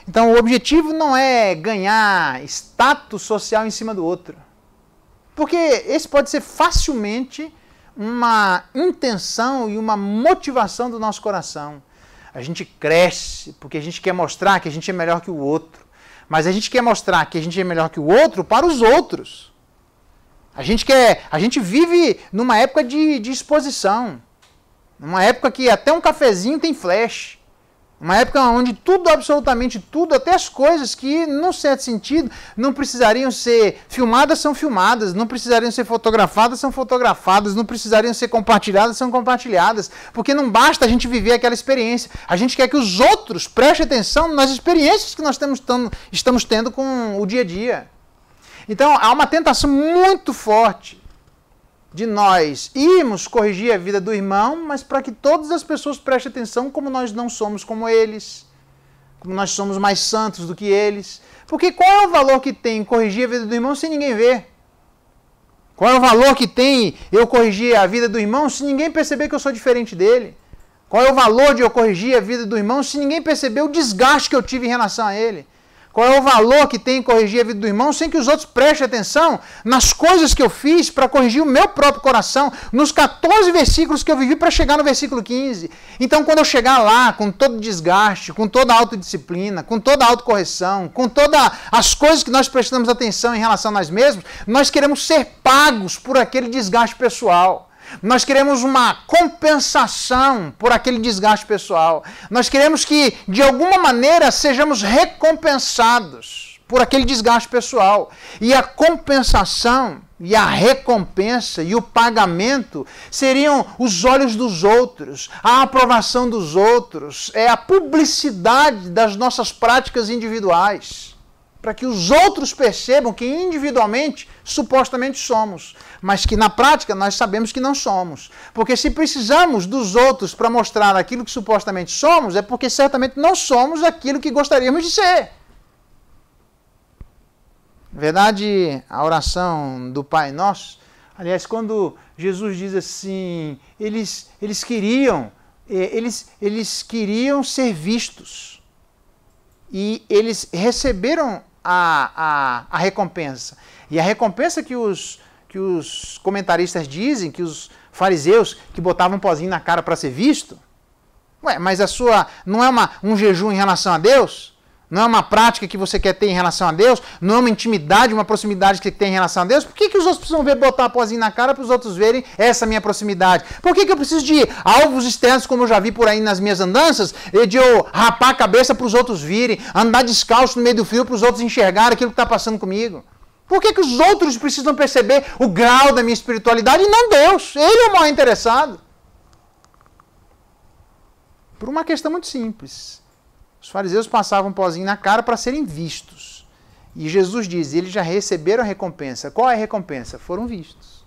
Então, o objetivo não é ganhar status social em cima do outro. Porque esse pode ser facilmente uma intenção e uma motivação do nosso coração. A gente cresce porque a gente quer mostrar que a gente é melhor que o outro. Mas a gente quer mostrar que a gente é melhor que o outro para os outros. A gente vive numa época de exposição. Numa época que até um cafezinho tem flash. Uma época onde tudo, absolutamente tudo, até as coisas que, num certo sentido, não precisariam ser filmadas, são filmadas, não precisariam ser fotografadas, são fotografadas, não precisariam ser compartilhadas, são compartilhadas. Porque não basta a gente viver aquela experiência. A gente quer que os outros prestem atenção nas experiências que nós estamos tendo com o dia a dia. Então, há uma tentação muito forte de nós irmos corrigir a vida do irmão, mas para que todas as pessoas prestem atenção como nós não somos como eles, como nós somos mais santos do que eles. Porque qual é o valor que tem corrigir a vida do irmão se ninguém vê? Qual é o valor que tem eu corrigir a vida do irmão se ninguém perceber que eu sou diferente dele? Qual é o valor de eu corrigir a vida do irmão se ninguém perceber o desgaste que eu tive em relação a ele? Qual é o valor que tem em corrigir a vida do irmão sem que os outros prestem atenção nas coisas que eu fiz para corrigir o meu próprio coração, nos 14 versículos que eu vivi para chegar no versículo 15. Então, quando eu chegar lá com todo desgaste, com toda a autodisciplina, com toda a autocorreção, com todas as coisas que nós prestamos atenção em relação a nós mesmos, nós queremos ser pagos por aquele desgaste pessoal. Nós queremos uma compensação por aquele desgaste pessoal. Nós queremos que, de alguma maneira, sejamos recompensados por aquele desgaste pessoal. E a compensação, e a recompensa, e o pagamento seriam os olhos dos outros, a aprovação dos outros, a publicidade das nossas práticas individuais. Para que os outros percebam que individualmente, supostamente somos, mas que na prática nós sabemos que não somos. Porque se precisamos dos outros para mostrar aquilo que supostamente somos, é porque certamente não somos aquilo que gostaríamos de ser. Na verdade, a oração do Pai Nosso, aliás, quando Jesus diz assim, eles queriam ser vistos. E eles receberam a recompensa. E a recompensa que os comentaristas dizem, que os fariseus que botavam um pozinho na cara para ser visto, mas não é um jejum em relação a Deus? Não é uma prática que você quer ter em relação a Deus? Não é uma intimidade, uma proximidade que você tem em relação a Deus? Por que os outros precisam ver botar um pozinho na cara para os outros verem essa minha proximidade? Por que eu preciso de alvos externos, como eu já vi por aí nas minhas andanças, e de eu rapar a cabeça para os outros virem, andar descalço no meio do frio para os outros enxergarem aquilo que está passando comigo? Por que os outros precisam perceber o grau da minha espiritualidade e não Deus? Ele é o maior interessado. Por uma questão muito simples. Os fariseus passavam um pozinho na cara para serem vistos. E Jesus diz, eles já receberam a recompensa. Qual é a recompensa? Foram vistos.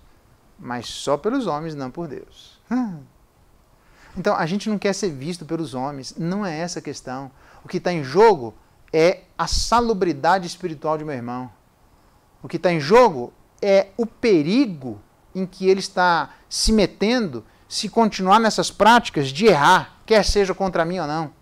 Mas só pelos homens, não por Deus. Então, a gente não quer ser visto pelos homens. Não é essa a questão. O que está em jogo é a salubridade espiritual de meu irmão. O que está em jogo é o perigo em que ele está se metendo se continuar nessas práticas de errar, quer seja contra mim ou não.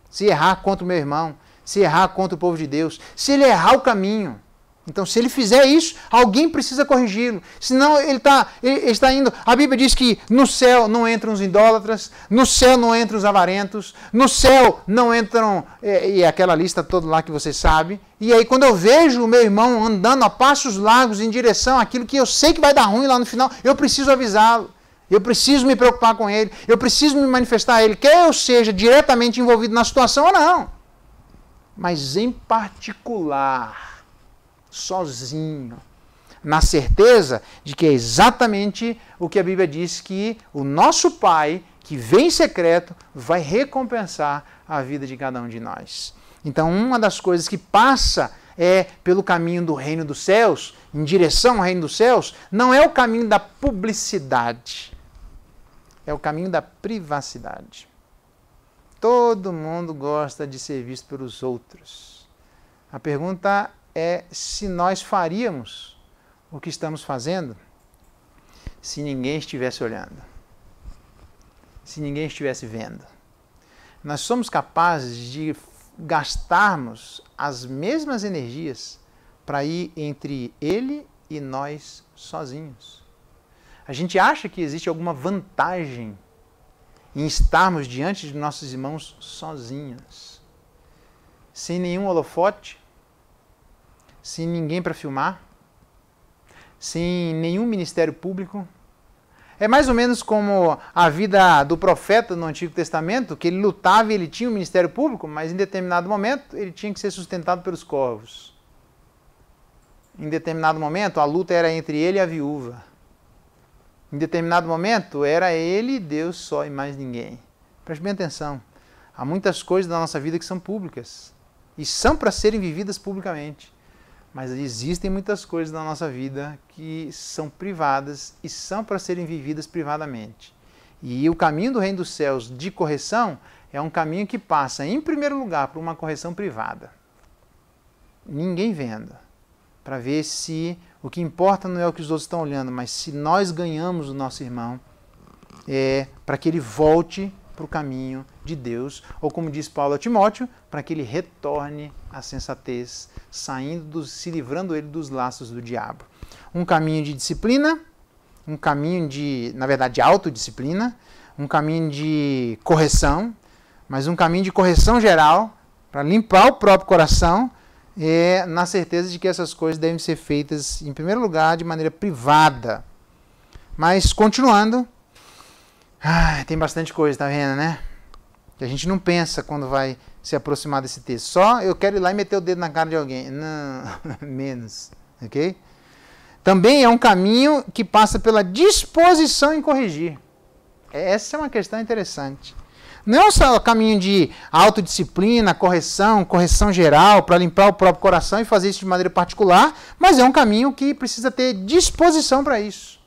Se errar contra o meu irmão, se errar contra o povo de Deus, se ele errar o caminho, Então, se ele fizer isso, alguém precisa corrigi-lo. Senão, ele está indo... A Bíblia diz que no céu não entram os idólatras, no céu não entram os avarentos, no céu não entram... E aquela lista toda lá que você sabe. E aí, quando eu vejo o meu irmão andando a passos largos em direção àquilo que eu sei que vai dar ruim lá no final, eu preciso avisá-lo. Eu preciso me preocupar com ele. Eu preciso me manifestar a ele. Quer eu seja diretamente envolvido na situação ou não. Mas, em particular... sozinho, na certeza de que é exatamente o que a Bíblia diz, que o nosso Pai, que vem em secreto, vai recompensar a vida de cada um de nós. Então, uma das coisas que passa pelo caminho do reino dos céus, em direção ao reino dos céus, não é o caminho da publicidade, é o caminho da privacidade. Todo mundo gosta de ser visto pelos outros. A pergunta é se nós faríamos o que estamos fazendo se ninguém estivesse olhando, se ninguém estivesse vendo. Nós somos capazes de gastarmos as mesmas energias para ir entre ele e nós sozinhos. A gente acha que existe alguma vantagem em estarmos diante de nossos irmãos sozinhos, sem nenhum holofote, sem ninguém para filmar, sem nenhum ministério público. É mais ou menos como a vida do profeta no Antigo Testamento, que ele lutava e ele tinha um ministério público, mas em determinado momento ele tinha que ser sustentado pelos corvos. Em determinado momento a luta era entre ele e a viúva. Em determinado momento era ele e Deus só e mais ninguém. Preste bem atenção. Há muitas coisas da nossa vida que são públicas e são para serem vividas publicamente. Mas existem muitas coisas na nossa vida que são privadas e são para serem vividas privadamente. E o caminho do reino dos céus de correção é um caminho que passa, em primeiro lugar, por uma correção privada. Ninguém vendo. Para ver se o que importa não é o que os outros estão olhando, mas se nós ganhamos o nosso irmão, para que ele volte para o caminho de Deus, ou como diz Paulo a Timóteo, para que ele retorne à sensatez, se livrando ele dos laços do diabo. Um caminho de disciplina, um caminho de autodisciplina, um caminho de correção, mas um caminho de correção geral, para limpar o próprio coração, na certeza de que essas coisas devem ser feitas, em primeiro lugar, de maneira privada. Mas, continuando, tem bastante coisa, tá vendo, né? Que a gente não pensa quando vai se aproximar desse texto. Só eu quero ir lá e meter o dedo na cara de alguém. Não, menos, ok? Também é um caminho que passa pela disposição em corrigir. Essa é uma questão interessante. Não é só o caminho de autodisciplina, correção geral, para limpar o próprio coração e fazer isso de maneira particular, mas é um caminho que precisa ter disposição para isso.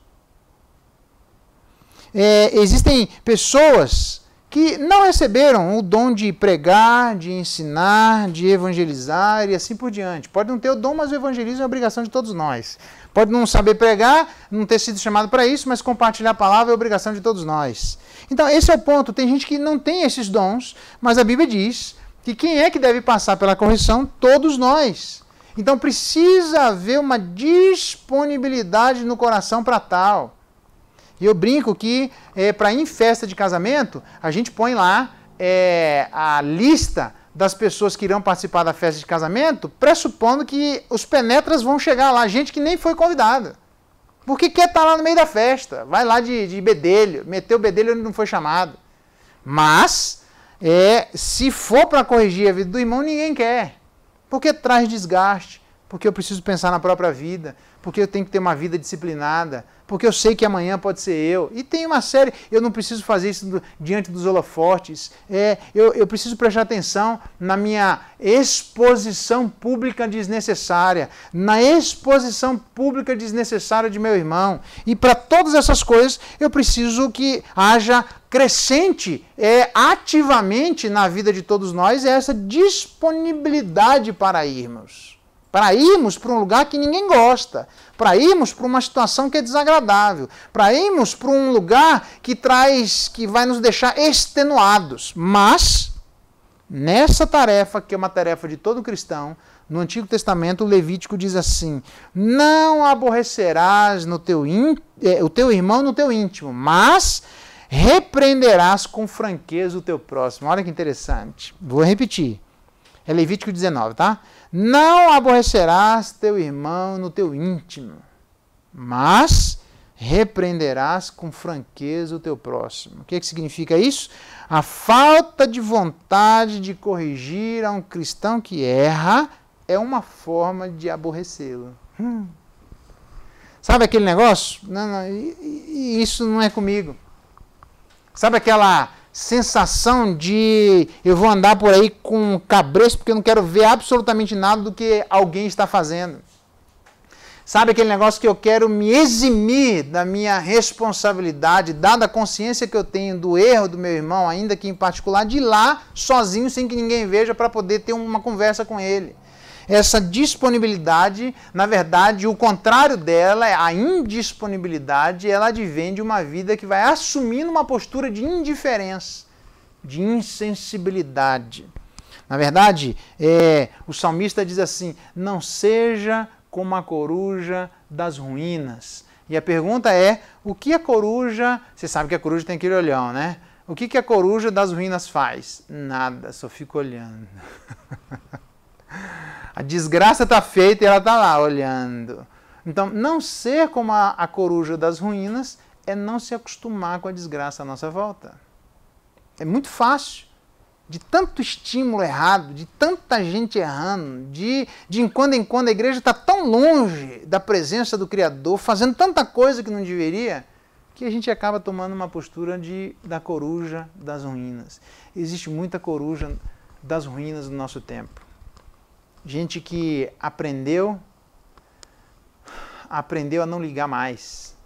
Existem pessoas que não receberam o dom de pregar, de ensinar, de evangelizar e assim por diante. Pode não ter o dom, mas o evangelismo é obrigação de todos nós. Pode não saber pregar, não ter sido chamado para isso, mas compartilhar a palavra é obrigação de todos nós. Então, esse é o ponto. Tem gente que não tem esses dons, mas a Bíblia diz que quem é que deve passar pela correção? Todos nós. Então, precisa haver uma disponibilidade no coração para tal. E eu brinco que, para ir em festa de casamento, a gente põe lá a lista das pessoas que irão participar da festa de casamento, pressupondo que os penetras vão chegar lá, gente que nem foi convidada. Porque quer estar lá no meio da festa, vai lá de bedelho, meteu o bedelho onde não foi chamado. Mas, se for para corrigir a vida do irmão, ninguém quer. Porque traz desgaste, porque eu preciso pensar na própria vida, porque eu tenho que ter uma vida disciplinada, porque eu sei que amanhã pode ser eu. E tem uma série, eu não preciso fazer isso diante dos holofotes, eu preciso prestar atenção na minha exposição pública desnecessária, na exposição pública desnecessária de meu irmão. E para todas essas coisas, eu preciso que haja crescente ativamente na vida de todos nós essa disponibilidade para irmos. Para irmos para um lugar que ninguém gosta, para irmos para uma situação que é desagradável, para irmos para um lugar que vai nos deixar extenuados. Mas, nessa tarefa, que é uma tarefa de todo cristão, No Antigo Testamento, o Levítico diz assim: não aborrecerás o teu irmão no teu íntimo, mas repreenderás com franqueza o teu próximo. Olha que interessante. Vou repetir. É Levítico 19, tá? Não aborrecerás teu irmão no teu íntimo, mas repreenderás com franqueza o teu próximo. O que significa isso? A falta de vontade de corrigir a um cristão que erra é uma forma de aborrecê-lo. Sabe aquele negócio? Não, isso não é comigo. Sabe aquela sensação de eu vou andar por aí com cabresto porque eu não quero ver absolutamente nada do que alguém está fazendo? Sabe aquele negócio que eu quero me eximir da minha responsabilidade, dada a consciência que eu tenho do erro do meu irmão, ainda que em particular, de ir lá sozinho, sem que ninguém veja, para poder ter uma conversa com ele. Essa disponibilidade, na verdade, o contrário dela, a indisponibilidade, ela advém de uma vida que vai assumindo uma postura de indiferença, de insensibilidade. Na verdade, o salmista diz assim: não seja como a coruja das ruínas. E a pergunta é, o que a coruja... Você sabe que a coruja tem aquele olhão, né? O que a coruja das ruínas faz? Nada, só fica olhando. A desgraça está feita e ela está lá olhando. Então, não ser como a coruja das ruínas é não se acostumar com a desgraça à nossa volta. É muito fácil. De tanto estímulo errado, de tanta gente errando, de em quando a igreja está tão longe da presença do Criador, fazendo tanta coisa que não deveria, que a gente acaba tomando uma postura da coruja das ruínas. Existe muita coruja das ruínas no nosso tempo. Gente que aprendeu a não ligar mais.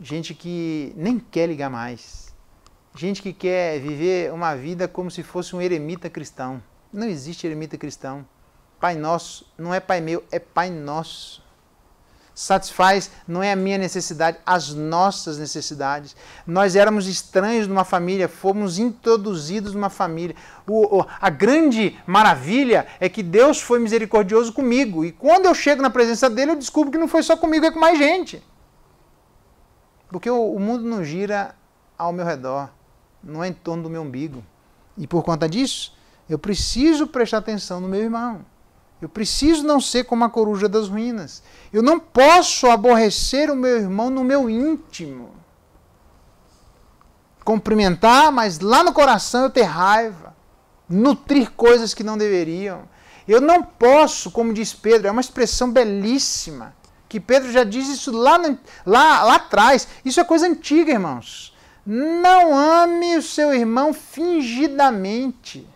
Gente que nem quer ligar mais. Gente que quer viver uma vida como se fosse um eremita cristão. Não existe eremita cristão. Pai nosso não é pai meu, é pai nosso. Satisfaz não é a minha necessidade, as nossas necessidades. Nós éramos estranhos numa família, fomos introduzidos numa família. A grande maravilha é que Deus foi misericordioso comigo. E quando eu chego na presença dele, eu descubro que não foi só comigo, é com mais gente. Porque o mundo não gira ao meu redor, não é em torno do meu umbigo. E por conta disso, eu preciso prestar atenção no meu irmão. Eu preciso não ser como a coruja das ruínas. Eu não posso aborrecer o meu irmão no meu íntimo. Cumprimentar, mas lá no coração eu ter raiva. Nutrir coisas que não deveriam. Eu não posso, como diz Pedro, é uma expressão belíssima, que Pedro já diz isso lá atrás. Isso é coisa antiga, irmãos. Não ame o seu irmão fingidamente.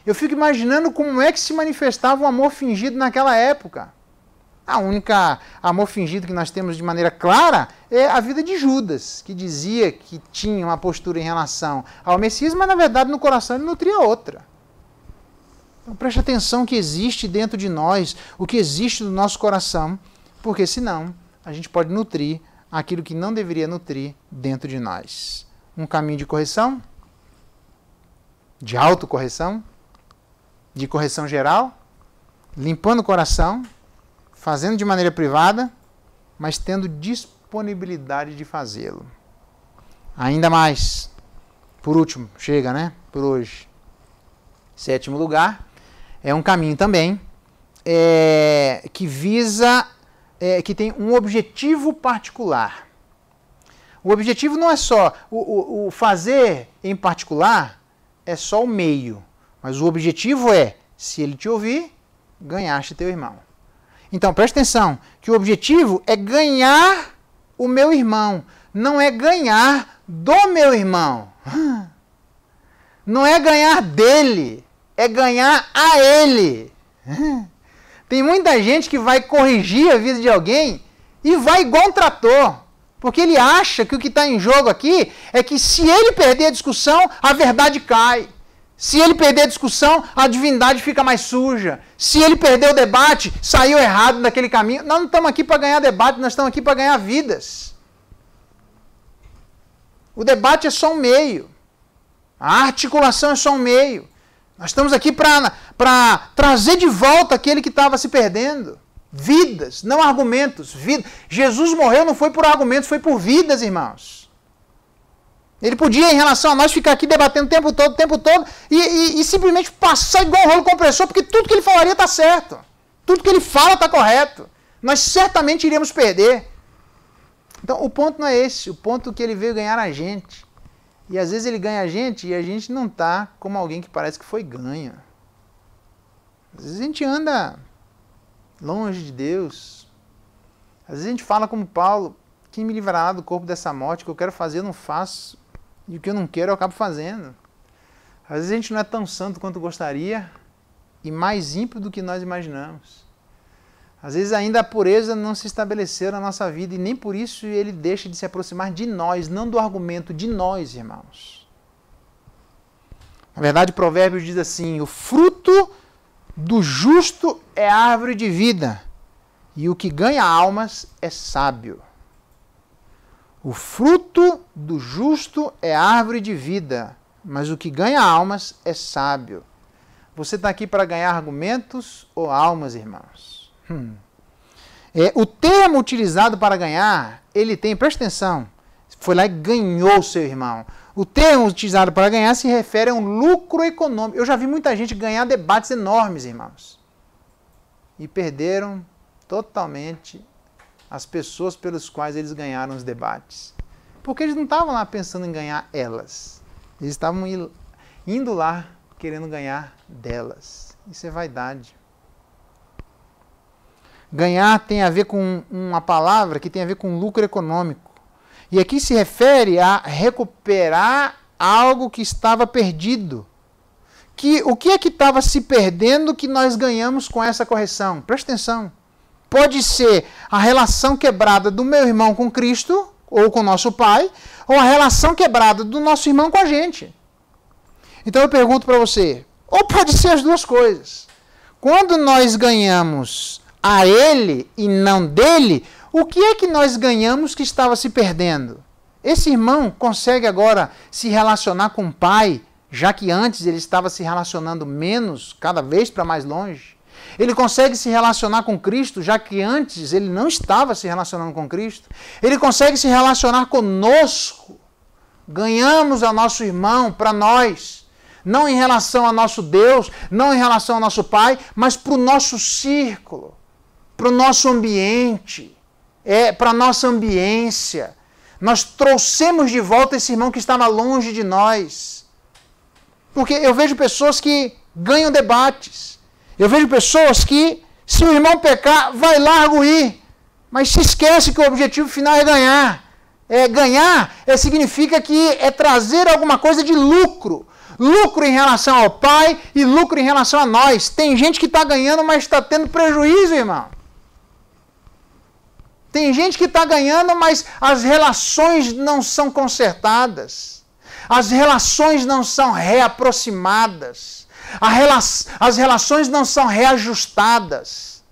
Eu fico imaginando como é que se manifestava o amor fingido naquela época. A única amor fingido que nós temos de maneira clara é a vida de Judas, que dizia que tinha uma postura em relação ao Messias, mas na verdade no coração ele nutria outra. Então preste atenção que existe dentro de nós, o que existe no nosso coração, porque senão a gente pode nutrir aquilo que não deveria nutrir dentro de nós. Um caminho de correção, de autocorreção, de correção geral, limpando o coração, fazendo de maneira privada, mas tendo disponibilidade de fazê-lo. Ainda mais, por último, chega, né? Por hoje. 7º lugar, é um caminho também que visa, que tem um objetivo particular. O objetivo não é só, o fazer em particular é só o meio. Mas o objetivo é, se ele te ouvir, ganhaste teu irmão. Então, preste atenção, que o objetivo é ganhar o meu irmão, não é ganhar do meu irmão. Não é ganhar dele, é ganhar a ele. Tem muita gente que vai corrigir a vida de alguém e vai igual um trator. Porque ele acha que o que está em jogo aqui é que se ele perder a discussão, a verdade cai. Se ele perder a discussão, a divindade fica mais suja. Se ele perder o debate, saiu errado daquele caminho. Nós não estamos aqui para ganhar debate, nós estamos aqui para ganhar vidas. O debate é só um meio. A articulação é só um meio. Nós estamos aqui para trazer de volta aquele que estava se perdendo. Vidas, não argumentos. Jesus morreu não foi por argumentos, foi por vidas, irmãos. Ele podia, em relação a nós, ficar aqui debatendo o tempo todo, e simplesmente passar igual um rolo compressor, porque tudo que ele falaria está certo. Tudo que ele fala está correto. Nós certamente iríamos perder. Então, o ponto não é esse. O ponto é que ele veio ganhar a gente. E às vezes ele ganha a gente e a gente não está como alguém que parece que foi ganho. Às vezes a gente anda longe de Deus. Às vezes a gente fala como Paulo, quem me livrará do corpo dessa morte? O que eu quero fazer eu não faço, e o que eu não quero eu acabo fazendo. Às vezes a gente não é tão santo quanto gostaria e mais ímpio do que nós imaginamos. Às vezes ainda a pureza não se estabeleceu na nossa vida e nem por isso ele deixa de se aproximar de nós, não do argumento, de nós, irmãos. Na verdade, Provérbios diz assim: o fruto do justo é árvore de vida, e o que ganha almas é sábio. O fruto do justo é árvore de vida, mas o que ganha almas é sábio. Você está aqui para ganhar argumentos ou almas, irmãos? O termo utilizado para ganhar, ele tem, presta atenção, foi lá e ganhou o seu irmão. O termo utilizado para ganhar se refere a um lucro econômico. Eu já vi muita gente ganhar debates enormes, irmãos. E perderam totalmente as pessoas pelas quais eles ganharam os debates. Porque eles não estavam lá pensando em ganhar elas. Eles estavam indo lá querendo ganhar delas. Isso é vaidade. Ganhar tem a ver com uma palavra que tem a ver com lucro econômico. E aqui se refere a recuperar algo que estava perdido. O que é que estava se perdendo que nós ganhamos com essa correção? Presta atenção. Pode ser a relação quebrada do meu irmão com Cristo, ou com nosso Pai, ou a relação quebrada do nosso irmão com a gente. Então eu pergunto para você, ou pode ser as duas coisas. Quando nós ganhamos a ele e não dele, o que é que nós ganhamos que estava se perdendo? Esse irmão consegue agora se relacionar com o pai, já que antes ele estava se relacionando menos, cada vez para mais longe. Ele consegue se relacionar com Cristo, já que antes ele não estava se relacionando com Cristo. Ele consegue se relacionar conosco. Ganhamos a nosso irmão para nós. Não em relação ao nosso Deus, não em relação ao nosso Pai, mas para o nosso círculo, para o nosso ambiente, para a nossa ambiência. Nós trouxemos de volta esse irmão que estava longe de nós. Porque eu vejo pessoas que ganham debates. Eu vejo pessoas que, se o irmão pecar, vai lá arguir. Mas se esquece que o objetivo final é ganhar. Ganhar significa que é trazer alguma coisa de lucro. Lucro em relação ao Pai e lucro em relação a nós. Tem gente que está ganhando, mas está tendo prejuízo, irmão. Tem gente que está ganhando, mas as relações não são consertadas. As relações não são reaproximadas. As relações não são reajustadas.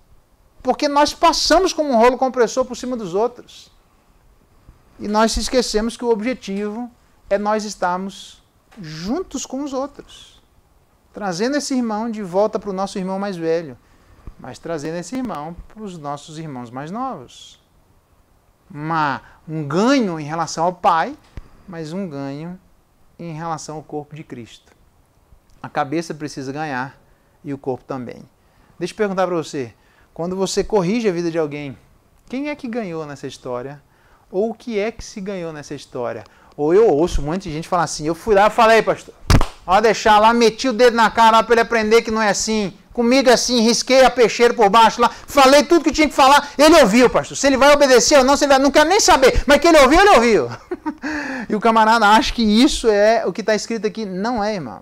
Porque nós passamos como um rolo compressor por cima dos outros. E nós se esquecemos que o objetivo é nós estarmos juntos com os outros. Trazendo esse irmão de volta para o nosso irmão mais velho. Mas trazendo esse irmão para os nossos irmãos mais novos. Um ganho em relação ao Pai, mas um ganho em relação ao corpo de Cristo. A cabeça precisa ganhar e o corpo também. Deixa eu perguntar para você, quando você corrige a vida de alguém, quem é que ganhou nessa história? Ou o que é que se ganhou nessa história? Ou eu ouço um monte de gente falar assim, eu fui lá e falei, pastor, ó, deixar lá, meti o dedo na cara para ele aprender que não é assim. Comigo é assim, risquei a peixeira por baixo lá, falei tudo que tinha que falar, ele ouviu, pastor. Se ele vai obedecer ou não, se ele vai, não quero nem saber, mas que ele ouviu, ele ouviu. E o camarada acha que isso é o que está escrito aqui. Não é, irmão.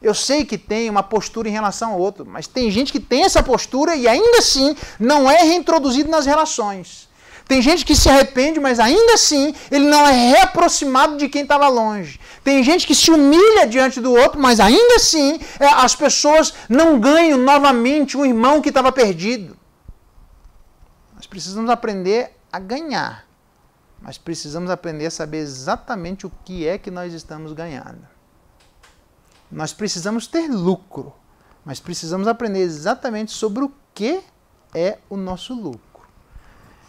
Eu sei que tem uma postura em relação ao outro, mas tem gente que tem essa postura e ainda assim não é reintroduzido nas relações. Tem gente que se arrepende, mas ainda assim ele não é reaproximado de quem estava longe. Tem gente que se humilha diante do outro, mas ainda assim as pessoas não ganham novamente um irmão que estava perdido. Nós precisamos aprender a ganhar, mas precisamos aprender a saber exatamente o que é que nós estamos ganhando. Nós precisamos ter lucro, mas precisamos aprender exatamente sobre o que é o nosso lucro.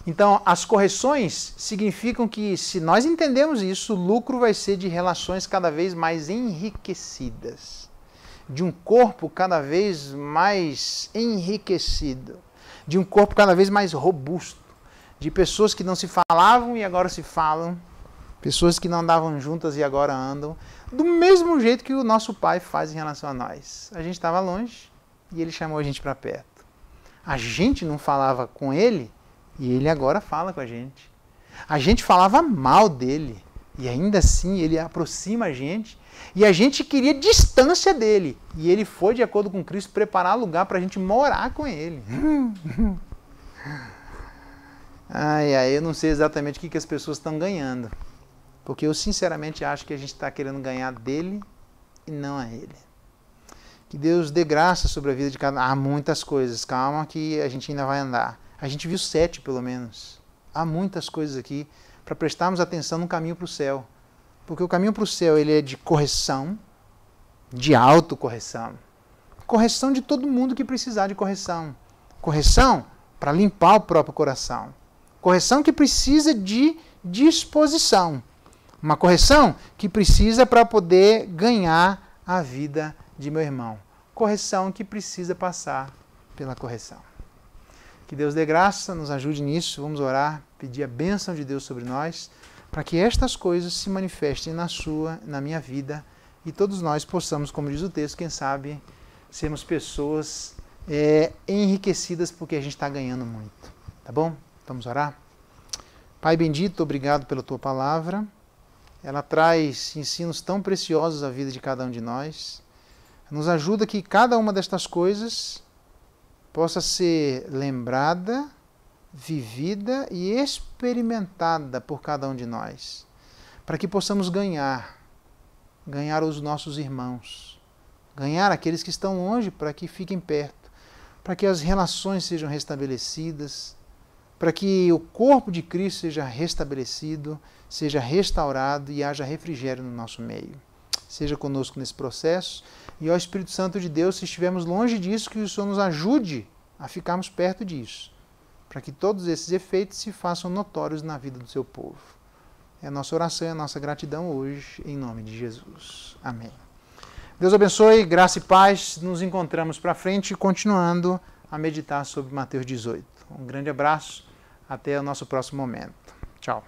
Então, as correções significam que, se nós entendemos isso, o lucro vai ser de relações cada vez mais enriquecidas, de um corpo cada vez mais enriquecido, de um corpo cada vez mais robusto, de pessoas que não se falavam e agora se falam, pessoas que não andavam juntas e agora andam, do mesmo jeito que o nosso Pai faz em relação a nós. A gente estava longe e Ele chamou a gente para perto. A gente não falava com Ele e Ele agora fala com a gente. A gente falava mal dele e ainda assim Ele aproxima a gente. E a gente queria distância dele. E Ele foi, de acordo com Cristo, preparar lugar para a gente morar com Ele. Eu não sei exatamente o que as pessoas estão ganhando. Porque eu sinceramente acho que a gente está querendo ganhar dele e não a ele. Que Deus dê graça sobre a vida de cada um. Há muitas coisas, calma que a gente ainda vai andar. A gente viu 7 pelo menos. Há muitas coisas aqui para prestarmos atenção no caminho para o céu. Porque o caminho para o céu ele é de correção, de autocorreção. Correção de todo mundo que precisar de correção. Correção para limpar o próprio coração. Correção que precisa de disposição. Uma correção que precisa para poder ganhar a vida de meu irmão. Correção que precisa passar pela correção. Que Deus dê graça, nos ajude nisso. Vamos orar, pedir a bênção de Deus sobre nós, para que estas coisas se manifestem na minha vida e todos nós possamos, como diz o texto, quem sabe, sermos pessoas enriquecidas porque a gente está ganhando muito. Tá bom? Vamos orar? Pai bendito, obrigado pela Tua palavra. Ela traz ensinos tão preciosos à vida de cada um de nós. Nos ajuda que cada uma destas coisas possa ser lembrada, vivida e experimentada por cada um de nós, para que possamos ganhar os nossos irmãos, ganhar aqueles que estão longe para que fiquem perto, para que as relações sejam restabelecidas, para que o corpo de Cristo seja restabelecido, seja restaurado e haja refrigério no nosso meio. Seja conosco nesse processo e, ó Espírito Santo de Deus, se estivermos longe disso, que o Senhor nos ajude a ficarmos perto disso, para que todos esses efeitos se façam notórios na vida do seu povo. É a nossa oração e a nossa gratidão hoje, em nome de Jesus. Amém. Deus abençoe, graça e paz. Nos encontramos para frente, continuando a meditar sobre Mateus 18. Um grande abraço. Até o nosso próximo momento. Tchau.